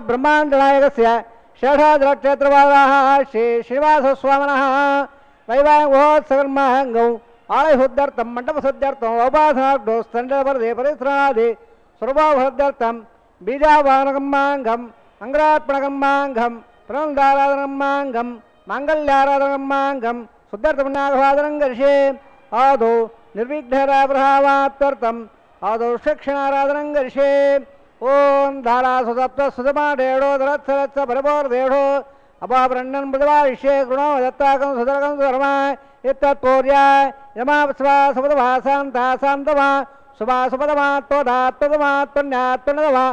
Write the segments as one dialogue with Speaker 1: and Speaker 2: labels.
Speaker 1: ब्रह्माण्डनायकस्य शेषाचलक्षेत्रवादाः श्री श्रीनिवासस्वामिनः वैवाहिकोत्सवकर्माङ्गौ आलयशुद्ध्यर्थं मण्डपशुद्ध्यर्थम् औपासनार्थो स्तण्डवर्धे परिश्रणादि स्वरूपशुद्ध्यर्थं बीजावाहनकर्माङ्गम् अङ्गरार्पणकर्माङ्गं प्रणन्दाराधनकर्माङ्गं माङ्गल्याराधनकर्माङ्गं शुद्ध्यर्थपुण्यागवादनं करिष्ये आदौ निर्विघ्नराप्रभावात्तर्थम् आदौ शिक्षणाराधनं करिष्ये ओम धारा सुसप्त सुधमाढेड़ो धरत्सरत्स परिपोर्देढ़ो अपाब्रह्मन् मृदवाविष्ये कृणो दत्ताकं सुदरकं सुधर्मा इत्तत्पूर्या यमाप्स्वा सुपदभासान्ता सान्तमा सुभा सुपदमा त्वदात्तदमा त्वन्यात्तनदमा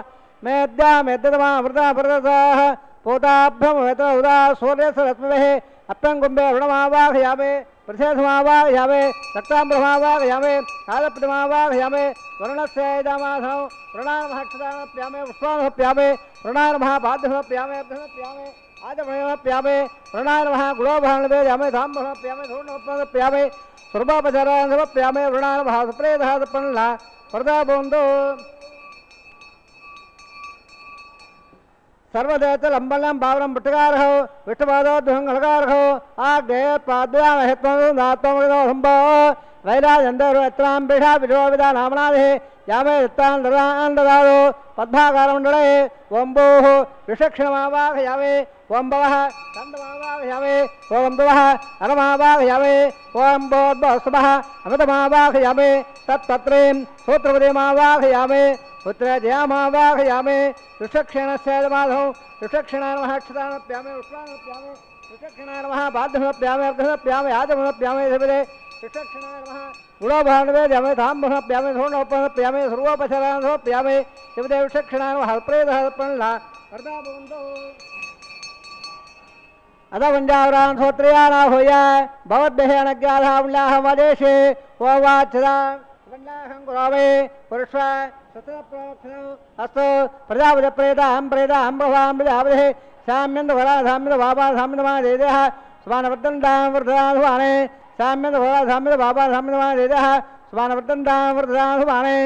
Speaker 1: मेद्या मेद्यदमा मृदा मृदसाः पोताभ्यमवेत उदा सूर्यसरस्मवेः अप्यङ्कुम्भे ऋणमावाहयामे प्रथेसमावाहयामे रक्ताम्बरमावाहयामे आदप्रमावाहयामे वर्णस्यैदामाधौ प्रणामहक्षदानप्यामे पुष्पामप्यामे प्रणामहापाद्यमप्यामे अभ्यमप्यामे आदमप्यामे प्रणामः गुणोभानवेद्यामे धाम्बमप्यामे धूर्णमप्यामे स्वरूपापचारानमप्यामे प्रणामः सुप्रेदहादपन्ला प्रदाबोन्दो सर्वदेत लंबलम बावरम बिटकारहो विष्णुपादो दुहंगलकारहो आग्नेय पाद्यामहेत्वं नात्वमगोधंबो वैराजंदर अत्राम बिषा विधो विदा नामनादे यामे दत्तान ददान ददारो पद्भाकारमंडले वंबोः विषक्षणमावाहयामे वंबवः कंदमावाहयामे वंबवः अरमावाहयामे वंबोद्भवसुभः अमृतमावाहयामे तत्तत्रें सूत्रपदेमावाहयामे पुत्र जयामावाहयामे ऋषक्षणस्यमाधौ ऋषक्षणानमहक्षदानप्यामे उत्प्लानप्यामे ऋषक्षणानमः बाध्यमप्यामे अर्घमप्यामे आदमप्यामे धीमते ऋषक्षणानमः गुणोभानवेद्यामे धाम्बमप्यामे धूर्णोपमप्यामे सर्वोपचरानमप्यामे धीमते ऋषक्षणानमः प्रेदहत्पन्ला वर्धाभवन्तु अदवञ्जावरान् सोत्रियानाभूय भवद्भिः अनज्ञाधावल्याः वदेशे वाचदा वन्दाहं गुरावे पुरुष अस्तु प्रजापतिप्रेताहं प्रेताहं भवां प्रजापतिः साम्यन्दवरा साम्यदबाबा साम्यदमादेदः स्वानवर्तन्तां वर्धदानुवाने साम्यन्दवरा साम्यदबाबा साम्यदमादेदः स्वानवर्तन्तां वर्धदानुवाने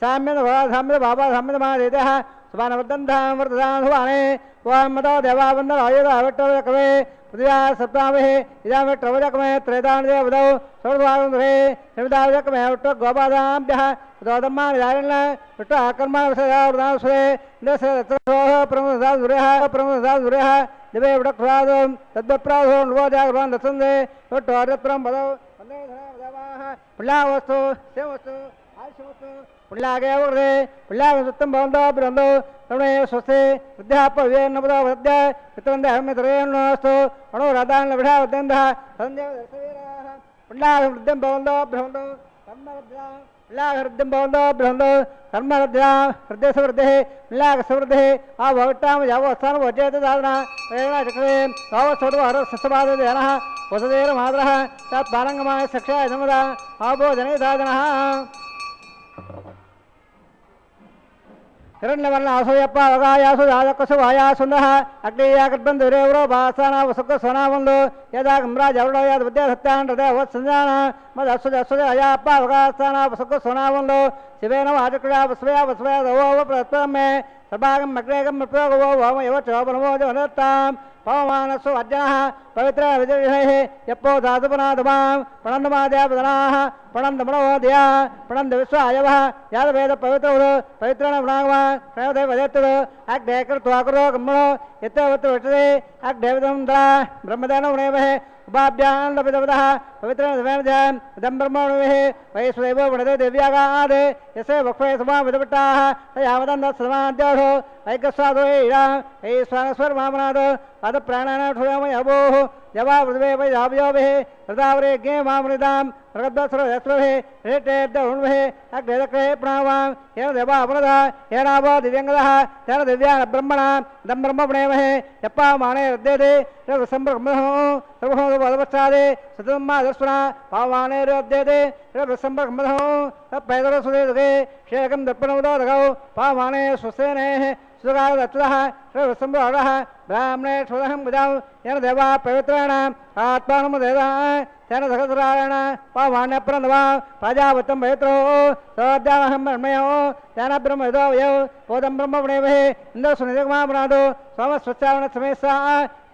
Speaker 1: साम्यन्दवरा साम्यदबाबा साम्यदमादेदः स्वानवर्तन्तां वर्धदानुवाने ओं मतो देवावन्दनायुधाविट्टवकवे पृथिव्या सप्तामहे इदामिट्टवजकमे त्रेतानिदेवदौ सर्वद्वारन्धरे निमिदावजकमे विट्टो गोपादाभ्यः दोदम्मानिदारिण्य विट्टो कर्मावसदावृदांसुरे दशरथोः प्रमुदासुरः दिवे विडक्रादं तद्वप्रादो नवोजागरवान् दसन्दे विट्टो अर्यत्रं पदौ वन्दे धनावदावाः पुण्यावस्तु सेवस्तु आयुषवस्तु पुण्यागेवृदे पुण्यागसुत्तं भवन्तो ब्रह्मो रमणे स्वस्ते विद्यापव्ये नमदो वद्य पितृवन्दे अहमितरेणोऽस्तु अणुराधान् लभिषावद्यन्तः सन्देव दर्शवीराः पुण्यागवृद्धिं भवन्तो ब्रह्मो कर्मवद्या पुण्यागवृद्धिं भवन्तो ब्रह्मो कर्मवद्या हृदयसवृद्धिः पुण्यागसवृद्धिः आवट्टाम यावस्थानवचेत साधना प्रेरणाचक्रे तावत्सर्वहरसस्यपादजनः वसुदेवमातरः तत्पालङ्गमाय सक्षाय नमदा आभोजने साधनः हिरण्यवर्ण असोयप्प अवगायासु राजकसु वायासुन्दः अग्नेया गर्भन्धुरेवरो भासाना वसुक सोनावन्दो यदा गम्राज अरुणयाद विद्या सत्यान् हृदय वत्सञ्जान मदस्सुज असुज अयाप्प अवगासाना वसुक सोनावन्दो शिवेन वाचक्रिया वस्वया वस्वया दवो प्रत्तमे सर्वागं मग्रेगं प्रगवो वाम एव च ब्रह्मो जनतां पवमानसु अज्ञाः पवित्र विजयः यप्पो धातुपनादमां प्रणन्दमाद्यापदनाः प्रणन्दमनोदया प्रणन्द विश्वायवः यादवेद पवित्र पवित्रेण गुणागवान् प्रणवते वदेत्तु अग्ने कृत्वा कुरो गम्मनो यत्तवत्र वचते अग्नेविदं द्रा ब्रह्मदेन गुणेमहे उपाभ्यां लपितवतः पवित्रेण धर्मेण इदं ब्रह्मणुभिः वैश्वदेवो वणते दिव्यागादे यस्य वक्ष्वे समाविदपट्टाः तयावदन्दसमाद्योषो ऐकस्वादो ईरां ऐश्वानस्वर्मामनाद पादप्राणानाठोयामयभोः जवा पृथ्वे वैधाव्योभिः हृदावरे ज्ञे मामृतां रगद्वस्रयस्रभिः हृटेब्दहुण्भिः अग्नेदक्रे प्रावां येन देवा अपनदः येनावो दिव्यङ्गदः तेन दिव्यान ब्रह्मणा दं ब्रह्मणेमहे यप्पामाने रद्यते रविसम्ब्रह्मणः सर्वभौमपदपश्चादे सतम्मादर्शना पावाने रद्यते रविसम्ब्रह्मणः तत्पैदरसुदे शेकं दर्पणोदोदगौ पावाने स्वसेनेः सुगादत्तः संभोगः ब्राह्मणे स्वदहं गजां येन देवा पवित्रेण आत्मानमुदेवा तेन सहस्रायण पावाण्यप्रणवा प्रजावतं पवित्रो सद्यामहं ब्रह्मयो तेन ब्रह्मविदो वयो बोधं ब्रह्मणेमहे इन्द्रसुनिजगमामनादो सोमस्वच्चारणसमेस्सा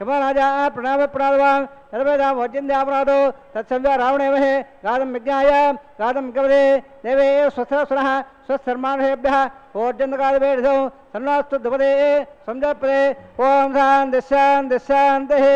Speaker 1: हिमराजा प्रणव प्रणवान् यद्वेदां वोज्यन्त्यापराधो तत्सव्या रावणेमहे गादं विज्ञाय गादं कवदे देवे स्वस्त्रसुरः स्वस्सर्मानुषेभ्यः वोज्यन्तकालवेदो सन्नास्तु दुपदे संजपदे ओम शान्तिः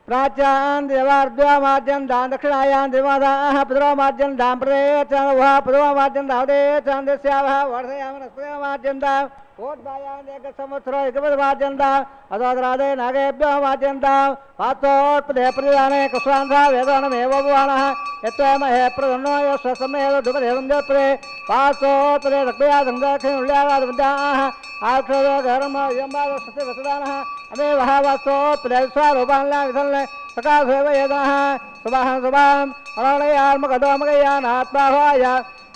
Speaker 1: प्राच्यां देवार्द्वामाद्यं दान दक्षिणायां देवादाः पितरोमाद्यं दां प्रदेयचन्दवः पितरोमाद्यं दावदे चन्दस्यावः वर्धयामनस्पतिमाद्यं दां ओद्भायां एकसंवत्सरो एकपदमाद्यं दां अदोदरादे नागेभ्यो माद्यं दां पात्रोत्पदे प्रतिदाने कुस्वान्धा वेदानमेव भुवानः यत्त्वमहे प्रदन्नो यस्वसमेव दुपदेवं जपदे पात्रोत्पदे दक्षिणा संदक्षिणुल्यागादविद्याः आक्षोदगरमयम्बादस्वस्तिवसदानः अमे वहावस्तोत्पदेस्वारूपान्ला विसल्ले प्रकाशेव यदः सुभाहं सुभाम् अरणयान्मगदोमगयानात्माह्वाय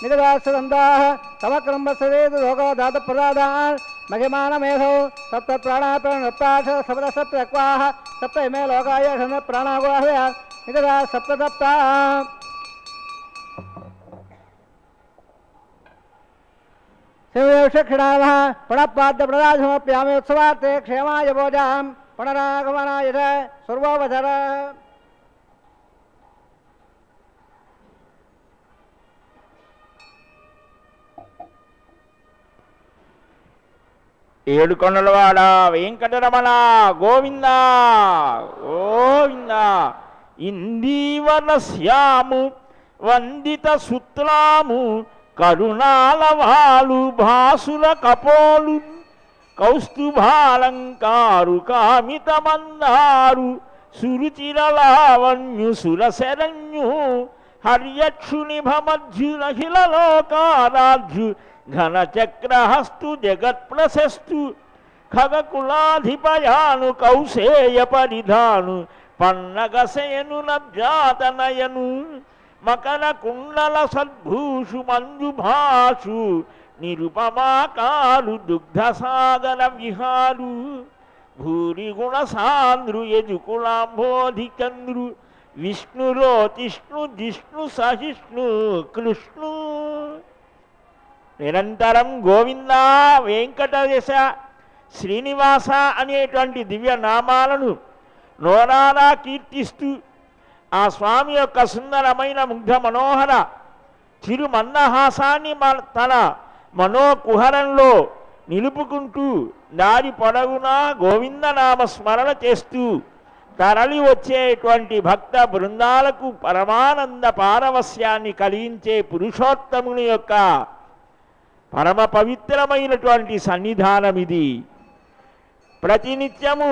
Speaker 1: निगदासदन्ताः तमक्रम्बसदेतु लोकदातप्रदादान् महिमानमेधौ सप्तप्राणाप्रणप्ताश सप्तसप्तक्वाः सप्त इमे लोकाय षण्प्राणागोहय निगदा सप्तसप्ताः शिवक्षिणामः पुनःपाद्यप्रदासमप्यामि उत्सवार्थे क्षेमाय भोजां पुनरागमनाय सर्वोपचर
Speaker 2: ఏడుకొండలవాడ వెంకటరమణ గోవింద గోవింద ఇందీవన శ్యాము వందిత సూత్రాము కరుణాలవాలు భాసుల కపోలు కౌస్తుభాలంకారు కామితమందారు సురుచిరలావణ్యు సురశరణ్యు హర్యక్షునిభమధ్యురఖిల లోకారాధ్యు ఘనచక్రహస్తు జగత్ప్రశస్తు ఖగకులాధిపయాను కౌశేయ పరిధాను పన్నగసేను నబ్జాతనయను మకర కుండల సద్భూషు మంజుభాషు నిరుపమాకారు దుగ్ధసాగర విహారు భూరి గుణసాంద్రు యజుకులాంబోధిచంద్రు విష్ణురోతిష్ణు జిష్ణు సహిష్ణు కృష్ణు నిరంతరం గోవింద వెంకటేశ శ్రీనివాస అనేటువంటి దివ్య నామాలను నోరారా కీర్తిస్తూ ఆ స్వామి యొక్క సుందరమైన ముగ్ధ మనోహర చిరుమన్నహాసాన్ని తన మనోకుహరంలో నిలుపుకుంటూ దారి పొడవునా గోవిందనామ స్మరణ చేస్తూ తరలి వచ్చేటువంటి భక్త బృందాలకు పరమానంద పారవస్యాన్ని కలిగించే పురుషోత్తముని యొక్క పరమ పవిత్రమైనటువంటి సన్నిధానం ఇది. ప్రతినిత్యము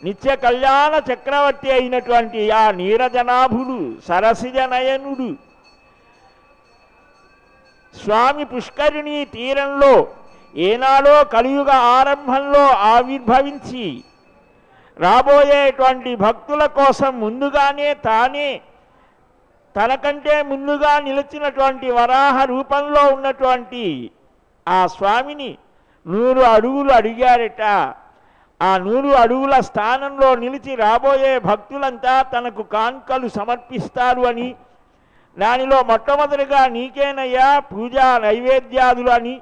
Speaker 2: నిత్య కళ్యాణ చక్రవర్తి అయినటువంటి ఆ నీరజనాభుడు సరసిజ నయనుడు స్వామి పుష్కరిణీ తీరంలో ఏనాడో కలియుగ ఆరంభంలో ఆవిర్భవించి రాబోయేటువంటి భక్తుల కోసం ముందుగానే తానే తనకంటే ముందుగా నిలిచినటువంటి వరాహ రూపంలో ఉన్నటువంటి ఆ స్వామిని 100 అడుగులు అడిగారట. ఆ 100 అడుగుల స్థానంలో నిలిచి రాబోయే భక్తులంతా తనకు కానుకలు సమర్పిస్తారు అని, దానిలో మొట్టమొదటిగా నీకేనయ్యా పూజా నైవేద్యాదులు అని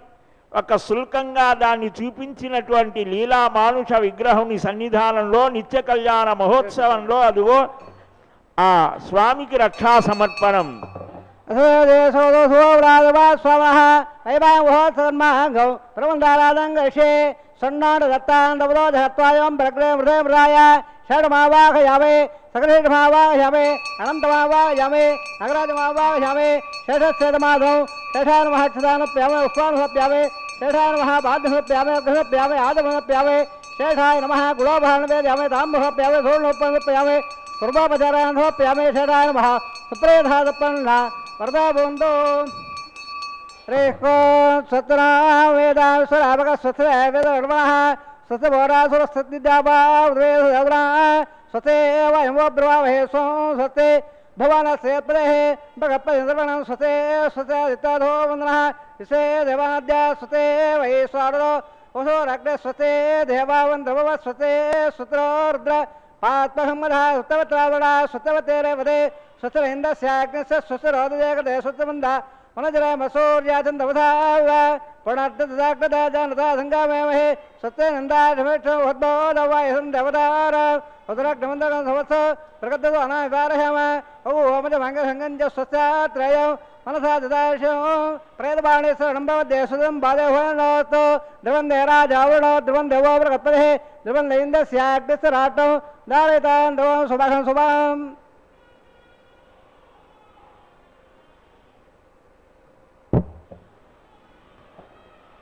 Speaker 2: ఒక శుల్కంగా దాన్ని చూపించినటువంటి లీలా మానుష విగ్రహుని సన్నిధానంలో నిత్య కళ్యాణ మహోత్సవంలో అదిగో ఆ స్వామికి రక్షా సమర్పణం.
Speaker 1: షడ్మావాహయామే సకలేషమావాహయామే అనంతమావాహయామే నగరాజమావాహయామే శేషశ్వేతమాధవం శేషాయ నమః క్షదానప్యామే ఉష్మానుసప్యామే శేషాయ నమః బాధ్యసప్యామే అగ్రసప్యామే ఆదమనప్యామే శేషాయ నమః గుణోభారణవేద్యామే తాంబసప్యామే సోర్ణోపనప్యామే పూర్వాపచారాన్హోప్యామే శేషాయ నమః సుప్రేధాదపన్న వరదాబోందో రేహో సత్రా వేదాసురాభక స్వస్త వేదర్మణః స్వస్త బోరాసురస్తిద్యాభా స్వతే వయమో బ్రవామహే స్వం స్వస్తే भुवनस्येत्पदेः भगत्पदिन्द्रवणं स्वते स्वते दित्ताधो वन्दनः विषे देवाद्या स्वते वैश्वानरो वसोरग्ने स्वते देवावन्द्रवः स्वते सुत्रो रुद्र पात्महम्मदः सुतवत्रावणा सुतवतेरे वदे स्वस्तिरेन्द्रस्याग्निस्य स्वस्तिरोदजयगदे स्वस्तिमन्दः मनजरे मसूर्याचन्द्रवधाव प्रणर्ददाग्नदाजानदा सङ्गामहे स्वस्ते नन्दाढमेक्षोद्बोधवायसन्दवदार उदरग्नमन्दगन्धवत्स प्रगद्धो अनाविवारहम ओमजमङ्गसङ्गञ्च स्वस्यात्रयं मनसा ददाशो प्रेतबाणेश्वरणं भवद्देशुदं बाधेहोनोस्तु ध्रुवं देराजावृणो ध्रुवं देवो प्रगत्पदेः ध्रुवं लैन्दस्याग्निस्य राट्टं धारयितान् ध्रुवं सुभाषं शुभम्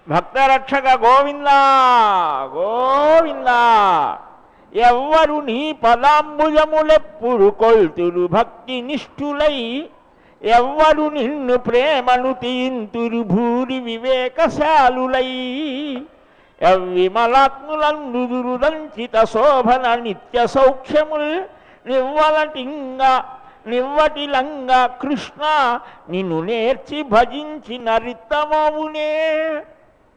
Speaker 2: భక్తరక్షక గోవింద గోవింద ఎవ్వరు నీ పదాంబుజములెప్పుడు కొల్తురు భక్తి నిష్ఠులై ఎవ్వరు నిన్ను ప్రేమను తీయింతురు భూరి వివేకశాలులై ఎవ్విమలాత్ములందురుదంచిత శోభన నిత్య సౌఖ్యముల్ నివ్వటిలంగా కృష్ణ నిన్ను నేర్చి భజించిన రిత్తమవునే.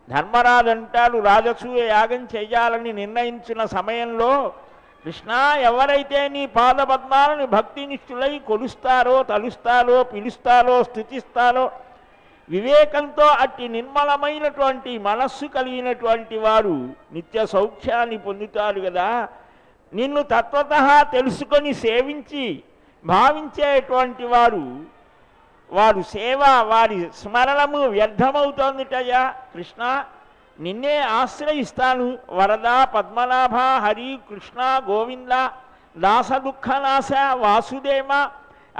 Speaker 2: ధర్మరాజు అంటాడు, రాజసూయ యాగం చెయ్యాలని నిర్ణయించిన సమయంలో కృష్ణ ఎవరైతే నీ పాదపద్మాలను భక్తినిష్ఠులై కొలుస్తారో తలుస్తారో పిలుస్తారో స్తుతిస్తారో వివేకంతో అట్టి నిర్మలమైనటువంటి మనస్సు కలిగినటువంటి వారు నిత్య సౌఖ్యాన్ని పొందుతారు కదా. నిన్ను తత్వతః తెలుసుకొని సేవించి భావించేటువంటి వారు సేవ వారి స్మరణము వ్యర్థమవుతోందిటయ్యా. కృష్ణ నిన్నే ఆశ్రయిస్తాను. వరద పద్మనాభ హరి కృష్ణ గోవింద దాస దుఃఖనాశ వాసుదేవ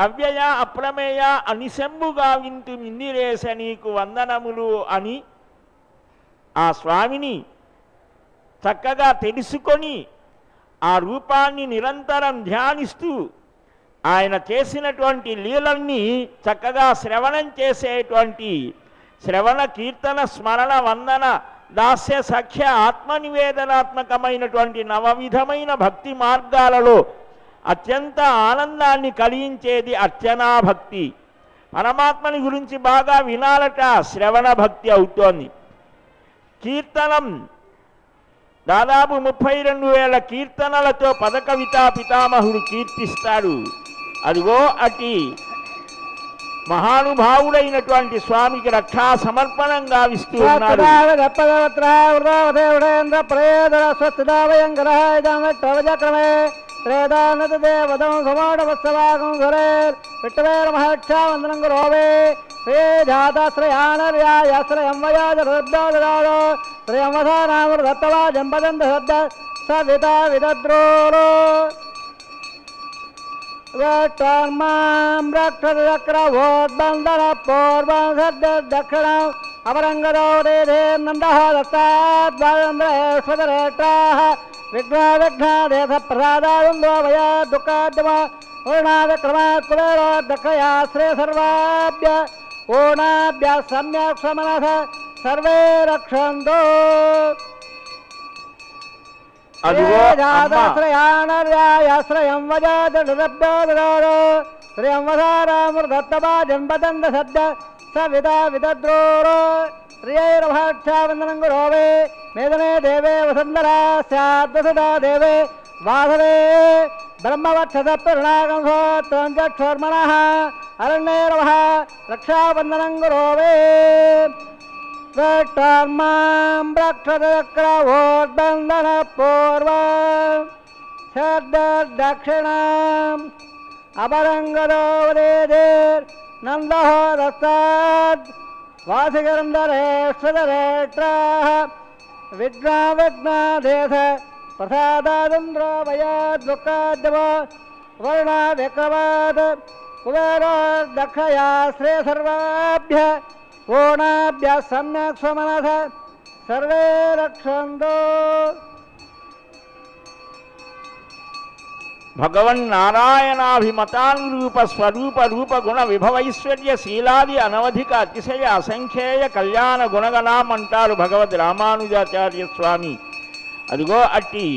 Speaker 2: అవ్యయ అప్రమేయ అనిశంబుగా వింతు మిందిరేశ నీకు వందనములు అని ఆ స్వామిని చక్కగా తెలుసుకొని ఆ రూపాన్ని నిరంతరం ధ్యానిస్తూ ఆయన చేసినటువంటి లీలల్ని చక్కగా శ్రవణం చేసేటువంటి శ్రవణ కీర్తన స్మరణ వందన దాస్య సఖ్య ఆత్మనివేదనాత్మకమైనటువంటి నవవిధమైన భక్తి మార్గాలలో అత్యంత ఆనందాన్ని కలిగించేది అర్చనా భక్తి. పరమాత్మని గురించి బాగా వినాలట శ్రవణ భక్తి అవుతోంది. కీర్తనం దాదాపు 32,000 కీర్తనలతో పదకవితా పితామహుడు కీర్తిస్తాడు. అదిగో అటి మహానుభావుడైనటువంటి స్వామికి రక్షా సమర్పణం గావిస్తూ ఉన్నాడు.
Speaker 1: రక్షక్రవోద్బంధన పూర్వం సద్ద దక్షిణ అపరంగదో రేధే నందహస్తాద్వాంద్రేశ్వరేటా విఘ్న విఘ్నాదేశ ప్రసాదాయందో వయ దుఃఖాద్యమ ఓణావిక్రమాత్ కుబేరో దక్షయాశ్రే సర్వాభ్య ఓణాభ్య సమ్యక్ సమనః సర్వే రక్షంతో. శ్రయాణర్యాశ్రయం వజాద్రో శ్రియం వధారామృతత్తమా జన్మదండ సద్ద సవిదా విదద్రోరో శ్రియైర్భాక్షావందనం గురోవే మేదనే దేవే వసుంధరా స్యాద్వసుదా దేవే వాసవే బ్రహ్మవక్షస పిరుణాగం సోత్రం చక్షోర్మణః అరణ్యేరవః రక్షాబంధనం గురోవే మాం రక్షక్రవోద్బంధన పూర్వ సద్ద దక్షిణ అపరంగదోదేర్ నందహోదస్తాద్ వాసిగంధరేశ్వరేట్రా విఘ్నా విఘ్నాదేశ ప్రసాదాదంద్రో వయాద్దుఃఖాద్యవ వర్ణ విక్రమాద్ కుబేరో దక్షయా శ్రే సర్వాభ్య ఓణాభ్య సమ్యక్ సమనః సర్వే రక్షంతో.
Speaker 2: భగవన్నారాయణాభిమతానురూప స్వరూప రూప గుణ విభవైశ్వర్య శీలాది అనవధిక అతిశయ అసంఖ్యేయ కళ్యాణ గుణగణాం అంటారు భగవద్ రామానుజాచార్య స్వామి. అదిగో అట్టి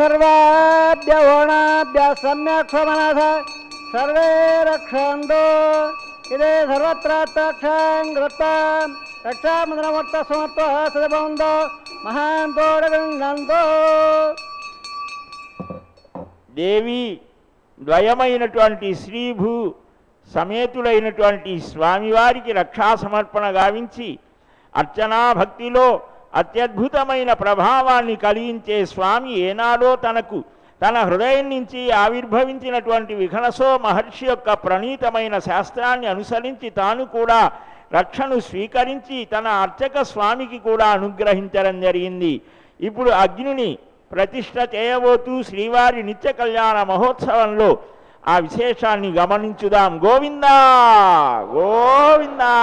Speaker 1: సర్వాభ్య ఓణాభ్య సమ్యక్ సమనః सर्वे रक्षन्तु इदे सर्वत्र रक्षां कृत्वा रक्षामन्त्रमर्थ समर्थ सदभवन्तो महान्तोडगन्धन्तो
Speaker 2: దేవి ద్వయమైనటువంటి శ్రీభూ సమేతుడైనటువంటి స్వామివారికి రక్షా సమర్పణ గావించి అర్చనా భక్తిలో అత్యద్భుతమైన ప్రభావాన్ని కలిగించే స్వామి ఏనాడో తన హృదయం నుంచి ఆవిర్భవించినటువంటి విఘనసో మహర్షి యొక్క ప్రణీతమైన శాస్త్రాన్ని అనుసరించి తాను కూడా రక్షను స్వీకరించి తన అర్చక స్వామికి కూడా అనుగ్రహించడం జరిగింది. ఇప్పుడు అగ్నిని ప్రతిష్ఠ చేయబోతూ శ్రీవారి నిత్య కళ్యాణ మహోత్సవంలో ఆ విశేషాన్ని గమనించుదాం. గోవిందా గోవిందా.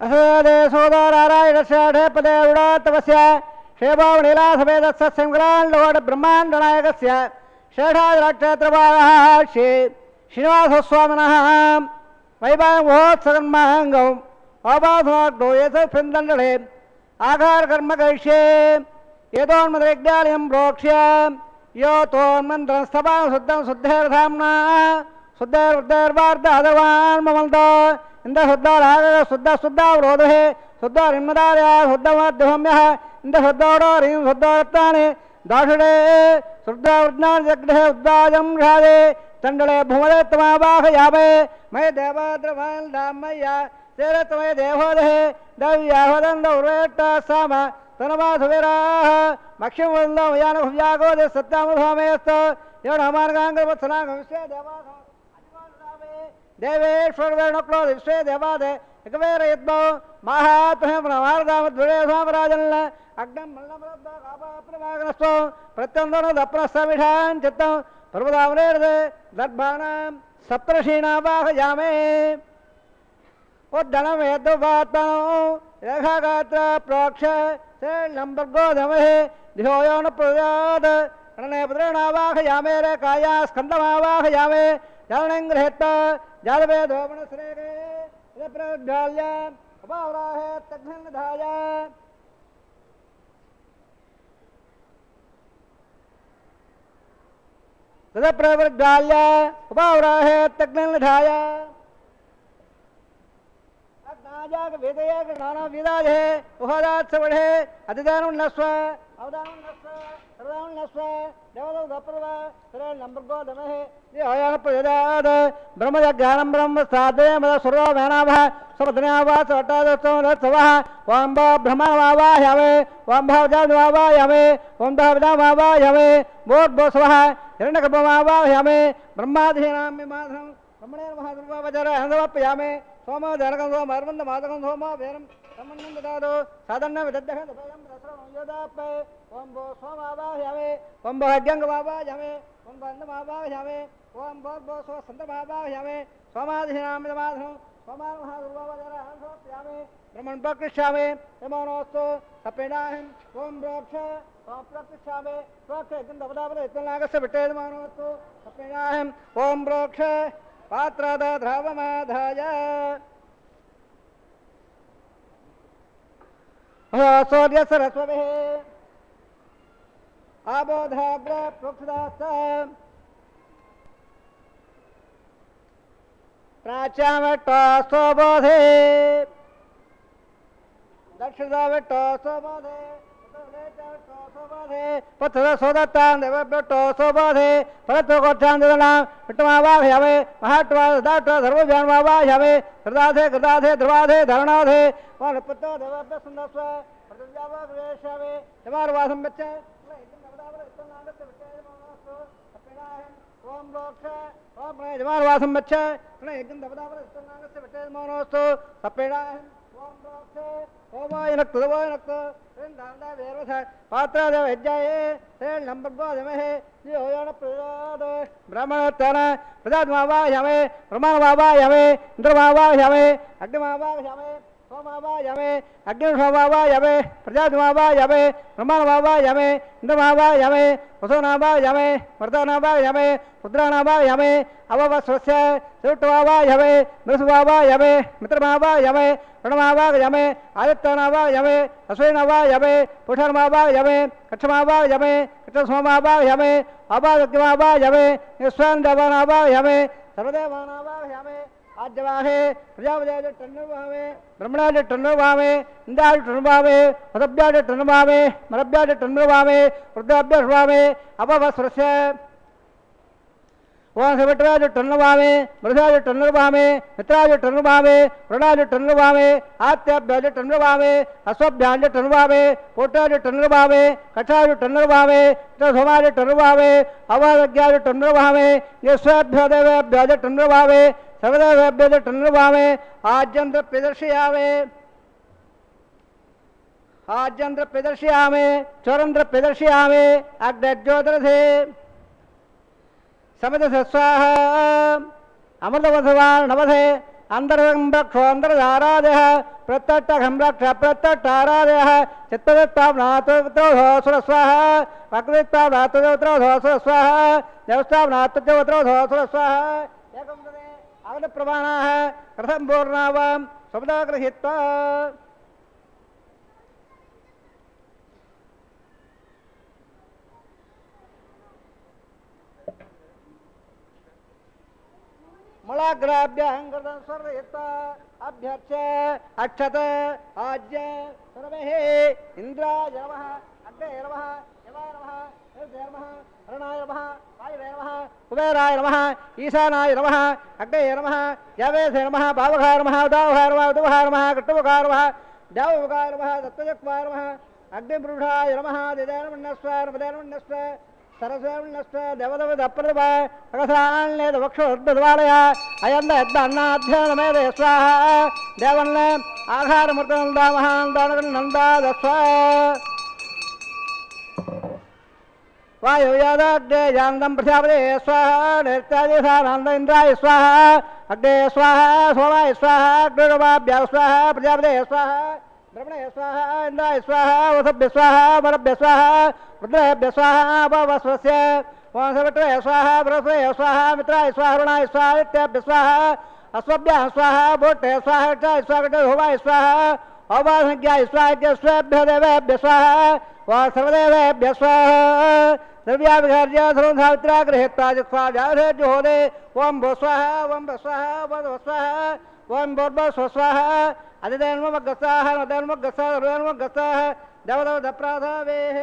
Speaker 1: అసోదే సోదరారాయణ పదే ఉడాతవస్య క్షేమావళిలాసవేదస్యంగ్రాండోడ బ్రహ్మాండనాయకస్య షేఢాద్రాక్షేత్రపాలः శ్రీనివాసస్వామినः వైభవమహోత్సవన్మహంగం ఆపాసమాగ్నో ఏతస్మిన్దండలే ఆకారకర్మ కరిష్యే ఏతోన్మద్రజ్ఞాలయం ప్రోక్ష్య యోతోన్మంత్రం స్తపాం శుద్ధం శుద్ధేర్ధామ్నా శుద్ధైర్వార్ధాదవాన్ మమంతో ఇంద్ర శుద్ధావరోధే శుద్ధారిమ్మదార్య శుద్ధమధ్యహమ్యః ఇంద్ర శుద్ధోడోరీం శుద్ధోరత్నాని దాషుడే శుద్ధవృజ్ఞాని జగ్ధే ఉద్దాజం ఝాదే తండలే భూమదే తమావాహయామే మయ దేవాద్రవాన్ దామయ్య తేరతమయ దేవోదహే దవ్యాహదండౌరేట్ట సామ తనవాసువిరాహ మక్ష్యముందమయానభుజాగోదే సత్యామభామేస్త యోడమార్గాంగవత్సలాంగ విశ్వే దేవాస దేవేశ్వరవేణుక్లో విశ్వే దేవాదే ఇకవేరయద్భో మాహాత్మ్యమారదామద్విరే స్వామరాజన్ అగ్నం మల్లమరద్దాపాప్రమాగనస్తో ప్రత్యందన దప్రస్థమిషాన్ చిత్తం పర్వదామరేర్దే దర్భానాం సప్తర్షీణావాహయామే ఉద్దనమేద్వాత్మనో రేఖాగాత్ర ప్రోక్ష నంబర్గోధమహే ధియోయోన ప్రజాత్ రణేపద్రేణావాహయామే రేఖాయా స్కందమావాహయామే జలనం గృహేత్త జాలవేదోమనశ్రేగే ప్రజ్వాల్య ఉపావరాహే తగ్నిధాయ తదప్రజ్వాల్య ఉపావరాహే తగ్నిధాయ వేదయానావిదాధే ఉహదాత్సవఢే అతిదానం నస్వ అవదానం నస్వ సర్వాం నస్వ దేవదో గప్రవ నంబర్గోధమహే దియోయాన ప్రజాత్ బ్రహ్మజ్ఞానం బ్రహ్మ సాధే మద సురో మేనాభ సమధనావాస అట్టాదోత్సవః ఓం బ్రహ్మవావాహయామే ఓం భవజావాహయామే ఓం భవజావాహయామే బోర్బోస్వః హిరణ్యగర్భమావాహయామే బ్రహ్మాధీనామి మాధవం బ్రహ్మణేన మహాదుర్వావచర హందవప్యామే సోమో జనకం సోమ అర్వంద మాదకం సోమో వేరం సంబంధం దాదో సాధారణ విదగ్ధ దయం రసయోదాపే ఓం భో సోమావాహయామే ఓం భో అజ్ఞంగమావాహయామే ఓం బంధమావాహయామే ఓం భో సో సంతమావాహయామే సోమాధినామిదమాధం సోమాన మహాదుర్వావచర హందవప్యామే బ్రహ్మణ్ ప్రకృష్యామే యమోనోస్తు సపేనాహం ఓం ప్రోక్ష ఓం ప్రకృష్యామే ప్రోక్ష గంధవదావద ఇతనాగస్య విట్టేదమానోస్తు సపేనాహం ఓం ప్రోక్ష పాత్రద ద్రవమాధాయ సూర్య సరస్వతి ఆబోధాగ్ర ప్రోక్షదాస్త ప్రాచ్యామట్టోబోధే దక్షిణావట్టోబోధే పత్ర సోదత్తాం దేవట్టోబోధే పరత్వగోక్షాందనాం విట్టమావాహయామే మహాట్వాదాట్వ ధర్మవ్యాన్మావాహయామే హృదాధే గృదాధే ధ్రువాధే ధరణాధే వానపత్తో దేవాభ్య సుందస్వ ప్రతివ్యావాగవేశామే యమార్వాసం వచ్చ ఓం మోక్ష ఓం యమార్వాసం వచ్చ యజ్ఞం దవదావర ఇష్టనాగస్య విట్టేమోనోస్తు సపేడాహం ఓం మోక్ష ఓమాయనక్తుదవాయనక్త పాత్రదేవ యజ్ఞాయే నంబర్గోధమహే యోన ప్రజాద బ్రహ్మణోత్తర ప్రజాత్మావాహయామే బ్రహ్మాణమావాహయామే ఇంద్రమావాహయామే అగ్నిమావాహయామే सोमावायमे अग्निशोमावायमे प्रजातिमावायमे ब्रह्मणमावायमे इंद्रमावायमे वसुनावायमे मर्दनावायमे रुद्रानावायमे अववस्वस्य सुट्टवावायमे नृसुवावायमे मित्रमावायमे प्रणमावायमे आदित्यनावायमे अश्विनावायमे पुषर्मावायमे कक्षमावायमे कक्षसोमावायमे अपादग्यमावायमे निस्वान्दवानावायमे सर्वदेवानावायमे आज्यवाहे प्रजापति टन्नुवामे ब्रह्मणादि टन्नुवामे इंद्रादि टन्नुवामे मदभ्यादि टन्नुवामे मरभ्यादि टन्नुवामे रुद्राभ्य टन्नुवामे अपवस्त्रस्य वासवटरादि टन्नुवामे मृषादि टन्नुवामे मित्रादि टन्नुवामे वरुणादि टन्नुवामे आत्याभ्यादि टन्नुवामे अश्वभ्यादि टन्नुवामे पोटादि टन्नुवामे कक्षादि टन्नुवामे सोमादि टन्नुवामे अवादज्ञादि टन्नुवामे यस्वाभ्यादेवेभ्यादि टन्नुवामे सर्वदेवेभ्यो टन्नुवामे आज्यंत्र प्रदर्शयामे आज्यंत्र प्रदर्शयामे चौरंत्र प्रदर्शयामे अग्निज्योतिरसे समदसे स्वाहा अमृतवसवान् नवधे अंतरं रक्षो अंतरधारादयः प्रत्यट्टघं रक्ष प्रत्यट्टारादयः चित्तदत्ताम्नातोऽत्र स्वाहा वक्रदित्ताम्नातोऽत्र स्वाहा देवस्ताम्नातोऽत्र स्वाहा एकं आगत प्रमाणाः कथं पूर्णावां शब्दा गृहीत्वा मलाग्राभ्यां कृतं स्वर्यत्वा अभ्यर्च्य अक्षत आज्य सर्वे इन्द्राय नमः अग्ने नमः यमाय नमः हृदय नमः अरुणाय नमः वायुवे नमः कुबेराय नमः ईशानाय नमः अग्ने नमः यावेशे नमः भावगाय नमः उदावगाय नमः उदवगाय नमः कट्टुवगाय नमः देवगाय नमः दत्तजक्वाय नमः अग्निपुरुषाय नमः दिदेनमन्नस्व नमदेनमन्नस्व सरस्वन्नस्व देवदवदप्रभा अगसान्ने दवक्षोद्भवालय अयन्द यद्द अन्नाध्यानमेदे स्वाहा देवन्न आहारमृतनन्दा महान्दानन्दा दस्व वायुयादाग्ने यान्दं प्रजापते स्वाहा नैत्यादिशानन्द इन्द्राय स्वाहा अग्ने स्वाहा सोमाय स्वाहा अग्निर्वाभ्यां स्वाहा प्रजापते स्वाहा ब्रह्मणे स्वाहा इंद्राय स्वाहा वसुभ्य स्वाहा वरभ्य स्वाहा रुद्रेभ्य स्वाहा अपवस्वस्य वासवट्रे स्वाहा बृहस्पते स्वाहा मित्राय स्वाहा अरुणाय स्वाहा इत्याभ्य स्वाहा अश्वभ्यां स्वाहा बोटे स्वाहा च स्वाहा होमाय स्वाहा अवासज्ञाय स्वाहा स्वेभ्य देवेभ्य स्वाहा वा सर्वदेवेभ्य स्वाहा द्रव्याभिघार्य सर्वधावित्रा गृहीत्वा स्वाहा जुहोदे ओम भो स्वाहा ओम स्वाहा ओम स्वाहा ओम भोर्भो स्वाहा अधिदेन्मगस्साः नदेन्मगस्साः सर्वेन्मगस्साः देवदवदप्राधावेः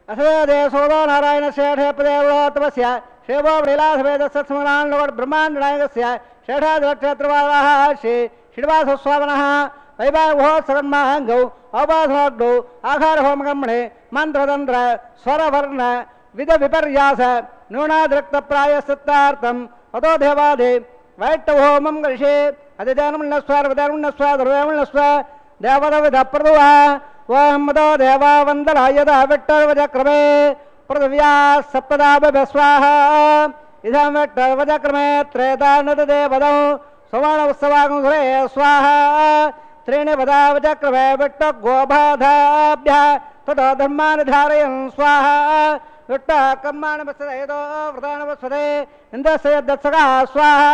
Speaker 1: असवेदे सोदो नारायणस्य ठेपदेवतमस्य शिवो वृलासवेदस्सत्समनान् ब्रह्माण्डनायकस्य षठादिलक्षत्रवालाः श्री श्रीनिवासस्वामिनः वैवाहोत्सवन्माहङ्गौ अवधाग्नौ आहारहोमगमने मन्त्रतन्त्र स्वरवर्ण विधविपर्यास न्यूनाद्रक्तप्रायश्चित्तार्थम् अतो देवादे वैष्णवहोमं करिष्ये अधिदेनमुन्नस्व देवदविधप्रदुवा वहमदो देवा वन्दनायदा विट्टर्वचक्रमे पृथिव्या सप्तदाभ्यस्वाहा इदं विट्टर्वचक्रमे त्रेतानददेवदौ सुवर्णोत्सवागुंसुरे स्वाहा त्रीणि पदावचक्रमे विट्टगोबाधाभ्यः ततो धर्मानि धारयन् स्वाहा विट्ट कर्माणि वत्सदेतो व्रतानि वत्सदे इन्द्रस्य दत्सका स्वाहा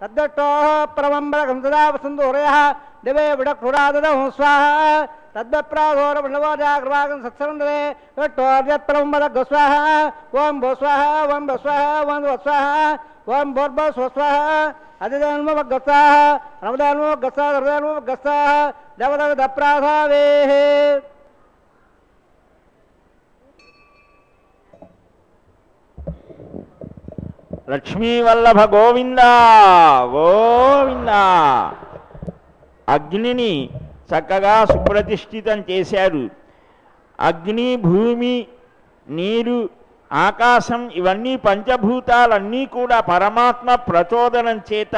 Speaker 1: तद्दट्टोः परमम्बरकं तदा वसन्तोरयः दिवे विडक्षुराददौ स्वाहा तद्वप्राघोरमण्डवोजाग्रवागं सत्सरन्दरे विट्टोर्यत्परमम्बरगो स्वाहा ओं भो स्वाहा ओं भो स्वाहा ओं भो स्वाहा ओं भोर्भो स्वाहा अधिदेन्मगस्साः नवदेन्मगस्साः सर्वदेन्मगस्साः देवदविधप्राधावेः
Speaker 2: లక్ష్మీవల్లభ గోవింద గోవింద. అగ్నిని చక్కగా సుప్రతిష్ఠితం చేశారు. అగ్ని, భూమి, నీరు, ఆకాశం ఇవన్నీ పంచభూతాలన్నీ కూడా పరమాత్మ ప్రచోదనం చేత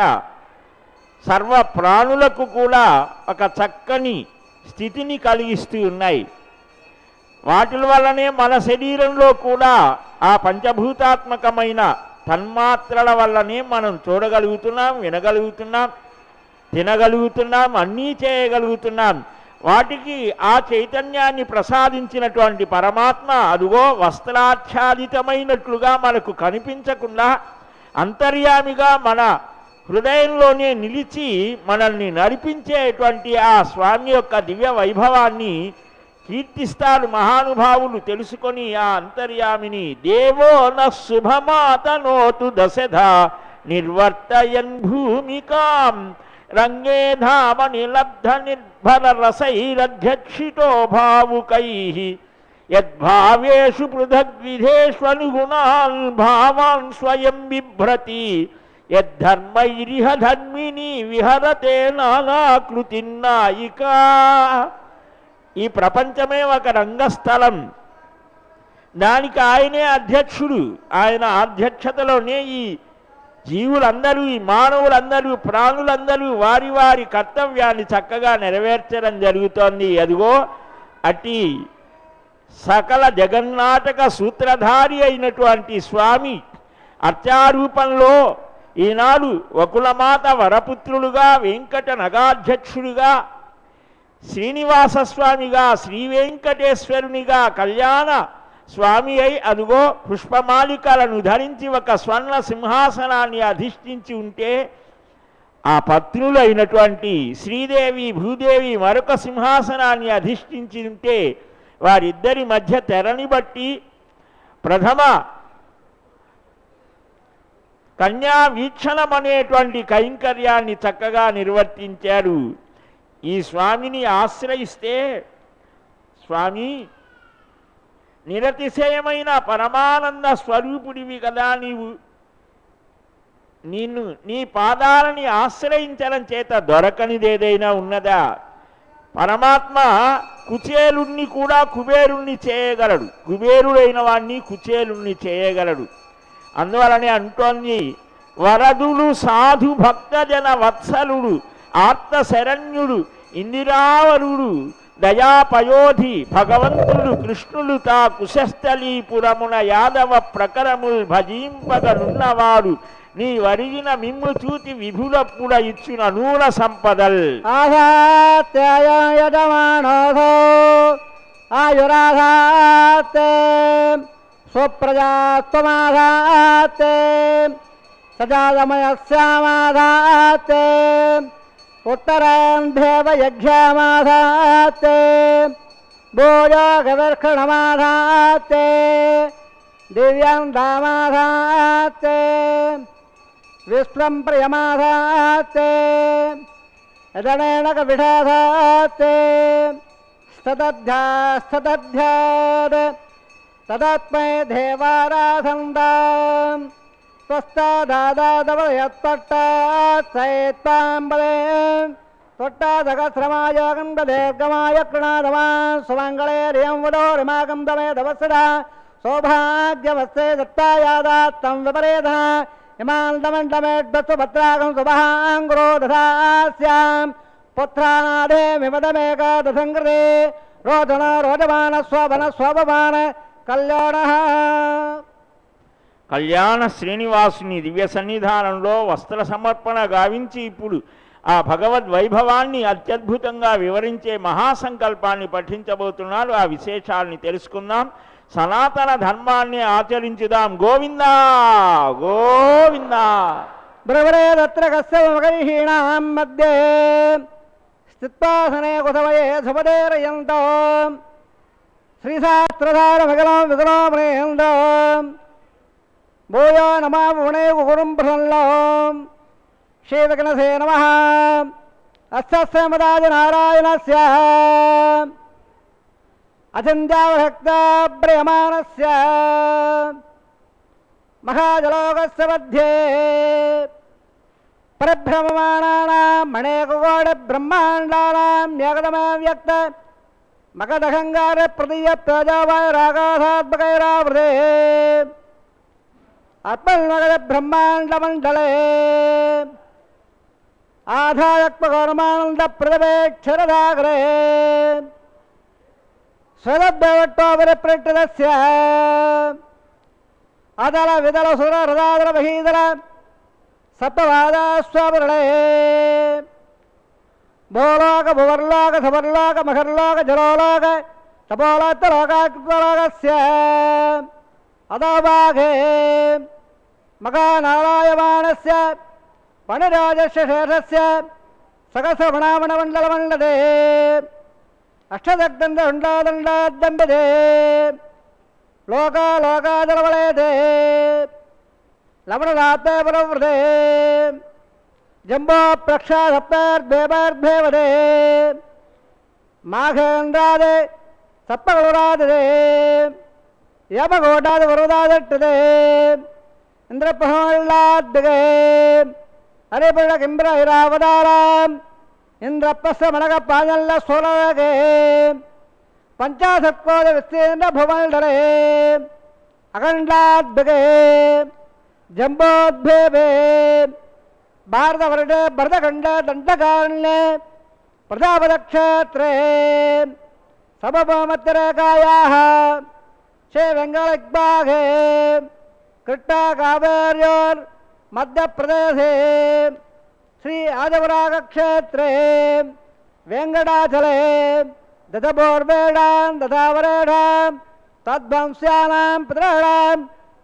Speaker 2: సర్వ ప్రాణులకు కూడా ఒక చక్కని స్థితిని కలిగిస్తూ ఉన్నాయి. వాటి వల్లనే మన శరీరంలో కూడా ఆ పంచభూతాత్మకమైన తన్మాత్రల వల్లనే మనం చూడగలుగుతున్నాం, వినగలుగుతున్నాం. తినగలుగుతున్నాం, అన్నీ చేయగలుగుతున్నాం. వాటికి ఆ చైతన్యాన్ని ప్రసాదించినటువంటి పరమాత్మ అదుగో వస్త్రాచ్ఛాదితమైనట్లుగా మనకు కనిపించకుండా అంతర్యామిగా మన హృదయంలోనే నిలిచి మనల్ని నడిపించేటువంటి ఆ స్వామి యొక్క దివ్య వైభవాన్ని కీర్తిస్తారు మహానుభావులు. తెలుసుకొని ఆ అంతర్యామిని దేవో న శుభమాతనోతు దశధా నిర్వర్తయన్ భూమికాం రంగే ధామని లబ్ధ నిర్భర రసైరధ్యక్షితో భావుకైః యద్భావేషు పృథగ్విధేష్వనుగుణాన్ భావాన్ స్వయం బిభ్రతి యద్ధర్మైరిహ ధర్మిణి విహరతే నానాకృతిన్నాయికా. ఈ ప్రపంచమే ఒక రంగస్థలం, దానికి ఆయనే అధ్యక్షుడు. ఆయన అధ్యక్షతలోనే ఈ జీవులందరూ, ఈ మానవులందరూ, ప్రాణులందరూ వారి వారి కర్తవ్యాన్ని చక్కగా నెరవేర్చడం జరుగుతోంది. అదిగో అట్టి సకల జగన్నాటక సూత్రధారి అయినటువంటి స్వామి అర్చారూపంలో ఈనాడు వకులమాత వరపుత్రులుగా, వెంకట నగాధ్యక్షుడిగా, శ్రీనివాసస్వామిగా, శ్రీ వెంకటేశ్వరునిగా, కళ్యాణ స్వామి అయి అదుగో పుష్పమాలికలను ధరించి ఒక స్వర్ణ సింహాసనాన్ని అధిష్ఠించి ఉంటే, ఆ పత్నులైనటువంటి శ్రీదేవి భూదేవి మరొక సింహాసనాన్ని అధిష్ఠించి ఉంటే, వారిద్దరి మధ్య తెరని బట్టి ప్రథమ కన్యా వీక్షణం అనేటువంటి కైంకర్యాన్ని చక్కగా నిర్వర్తించారు. ఈ స్వామిని ఆశ్రయిస్తే, స్వామి నిరతిశయమైన పరమానంద స్వరూపుడివి కదా నీవు, నీ పాదాలని ఆశ్రయించడం చేత దొరకనిదేదైనా ఉన్నదా? పరమాత్మ కుచేలుణ్ణి కూడా కుబేరుణ్ణి చేయగలడు, కుబేరుడైన వాణ్ణి కుచేలుణ్ణి చేయగలడు. అందువలనే అంటోంది, వరదులు సాధు భక్తజన వత్సలుడు ఆర్త శరణ్యుడు ఇందిరావరుడు దయాపయోధి భగవంతుడు కృష్ణులు తా కుశస్థలీపురమున యాదవ ప్రకరముల్ భజింపగనున్నవాడు నీ వరిగిన మిమ్ము చూచి విభులప్పుడ ఇచ్చిన నూన సంపదల్.
Speaker 1: ఆయురాధాతే స్వప్రజాత్వమాధాతే సజాదమయస్యామాధాతే ఉత్తరాం దేవయజ్ఞమాధాతే భోజోగవర్షణమాధాతే దివ్యం దామాధాతే విశ్వం ప్రియమాధాతే యదనేనక విషాధాతే స్తదధ్యాస్తదధ్యాద తదాత్మై దేవారాధందాం త్వస్తాదాదాదవయత్పట్టాత్సైత్వాంబలే త్వట్టాదగశ్రమాయోగం దీర్ఘమాయ కృణాదవాన్ సుమంగళేరియం వదోరిమాగం దమే దవసదా సౌభాగ్యవస్తే దత్తాయాదాత్తం విపరేధ ఇమాండమండమేడ్వస్తు భద్రాగం సుభాంగురో దధాస్యాం పుత్రానాదే విమదమేక దసంకృతే రోదన రోదమాన స్వభన స్వభమాన కళ్యాణ.
Speaker 2: కళ్యాణ శ్రీనివాసుని దివ్య సన్నిధానంలో వస్త్ర సమర్పణ గావించి ఇప్పుడు ఆ భగవద్వైభవాన్ని అత్యద్భుతంగా వివరించే మహాసంకల్పాన్ని పఠించబోతున్నారు. ఆ విశేషాలని తెలుసుకుందాం. సనాతన ధర్మాన్ని ఆచరించుదాం. గోవిందా గోవిందా.
Speaker 1: బ్రవరేదత్ర కస్యమగరిహీణాం మధ్యే స్థిత్వాసనే కుసవయే సుపదేరయంతో శ్రీశాస్త్రధారమగలం విగలోమనేందో భూయో నమా పుణే కుకురం ప్రసన్నో శ్రీవిఘ్నసే నమః. అస్య మదాజ నారాయణస్య అచింత్యావహక్తాభ్రియమాణస్య మహాజలోకస్య మధ్యే పరిభ్రమమాణానాం మణేకగోడ బ్రహ్మాండానాం న్యగతమే వ్యక్త మగదహంగార ప్రదీయ ప్రజావాయ రాగాధాత్మకైరావృతే అత్మన్మగద బ్రహ్మాండమండలే ఆధాయత్మగౌరమానంద ప్రదవేక్షరదాగ్రే స్వదభ్యవట్టోపరిప్రట్టదస్య అదల విదల సుర హృదాదర మహీదర సప్తవాదాస్వాపరణే భూలోక భువర్లోక సవర్లోక మహర్లోక జలోలోక తపోలోకలోకస్య అధోభాగే మహానారాయమాణస్య పణిరాజస్య శేషస్య సహస్రమణామణమండలమండదే అష్టదగ్దండండాదండాద్దంబదే లోకాలోకాదలవలేదే లవణనాథే పరవృతే జంబో ప్రక్షాసప్తేర్భేవదే మాఘేంద్రాదే సప్పగలురాదే యమగోటాది వరుదాదట్టదే ఇంద్రప్రహ్లాద్గే హరిపుణ కింబ్రహిరావతారాం ఇంద్రప్రస్థ మనగ పాజల్ల సోలగే పంచాశత్కోద విస్తీర్ణ భువల్డరే అఖండాద్గే జంబోద్భేవే భారతవర్షే భరతఖండ దండకారణ్యే ప్రజాపదక్షేత్రే సమభౌమత్యరేఖాయాः శ్రీ వెంగళిగ్భాగే కృష్ణా కావేర్యోర్ మధ్యప్రదేశే శ్రీ ఆదివరాగక్షేత్రే వెంకటాచలే దశభోర్వేడాం దశావరేఢాం తద్వంశ్యానాం పితॄణాం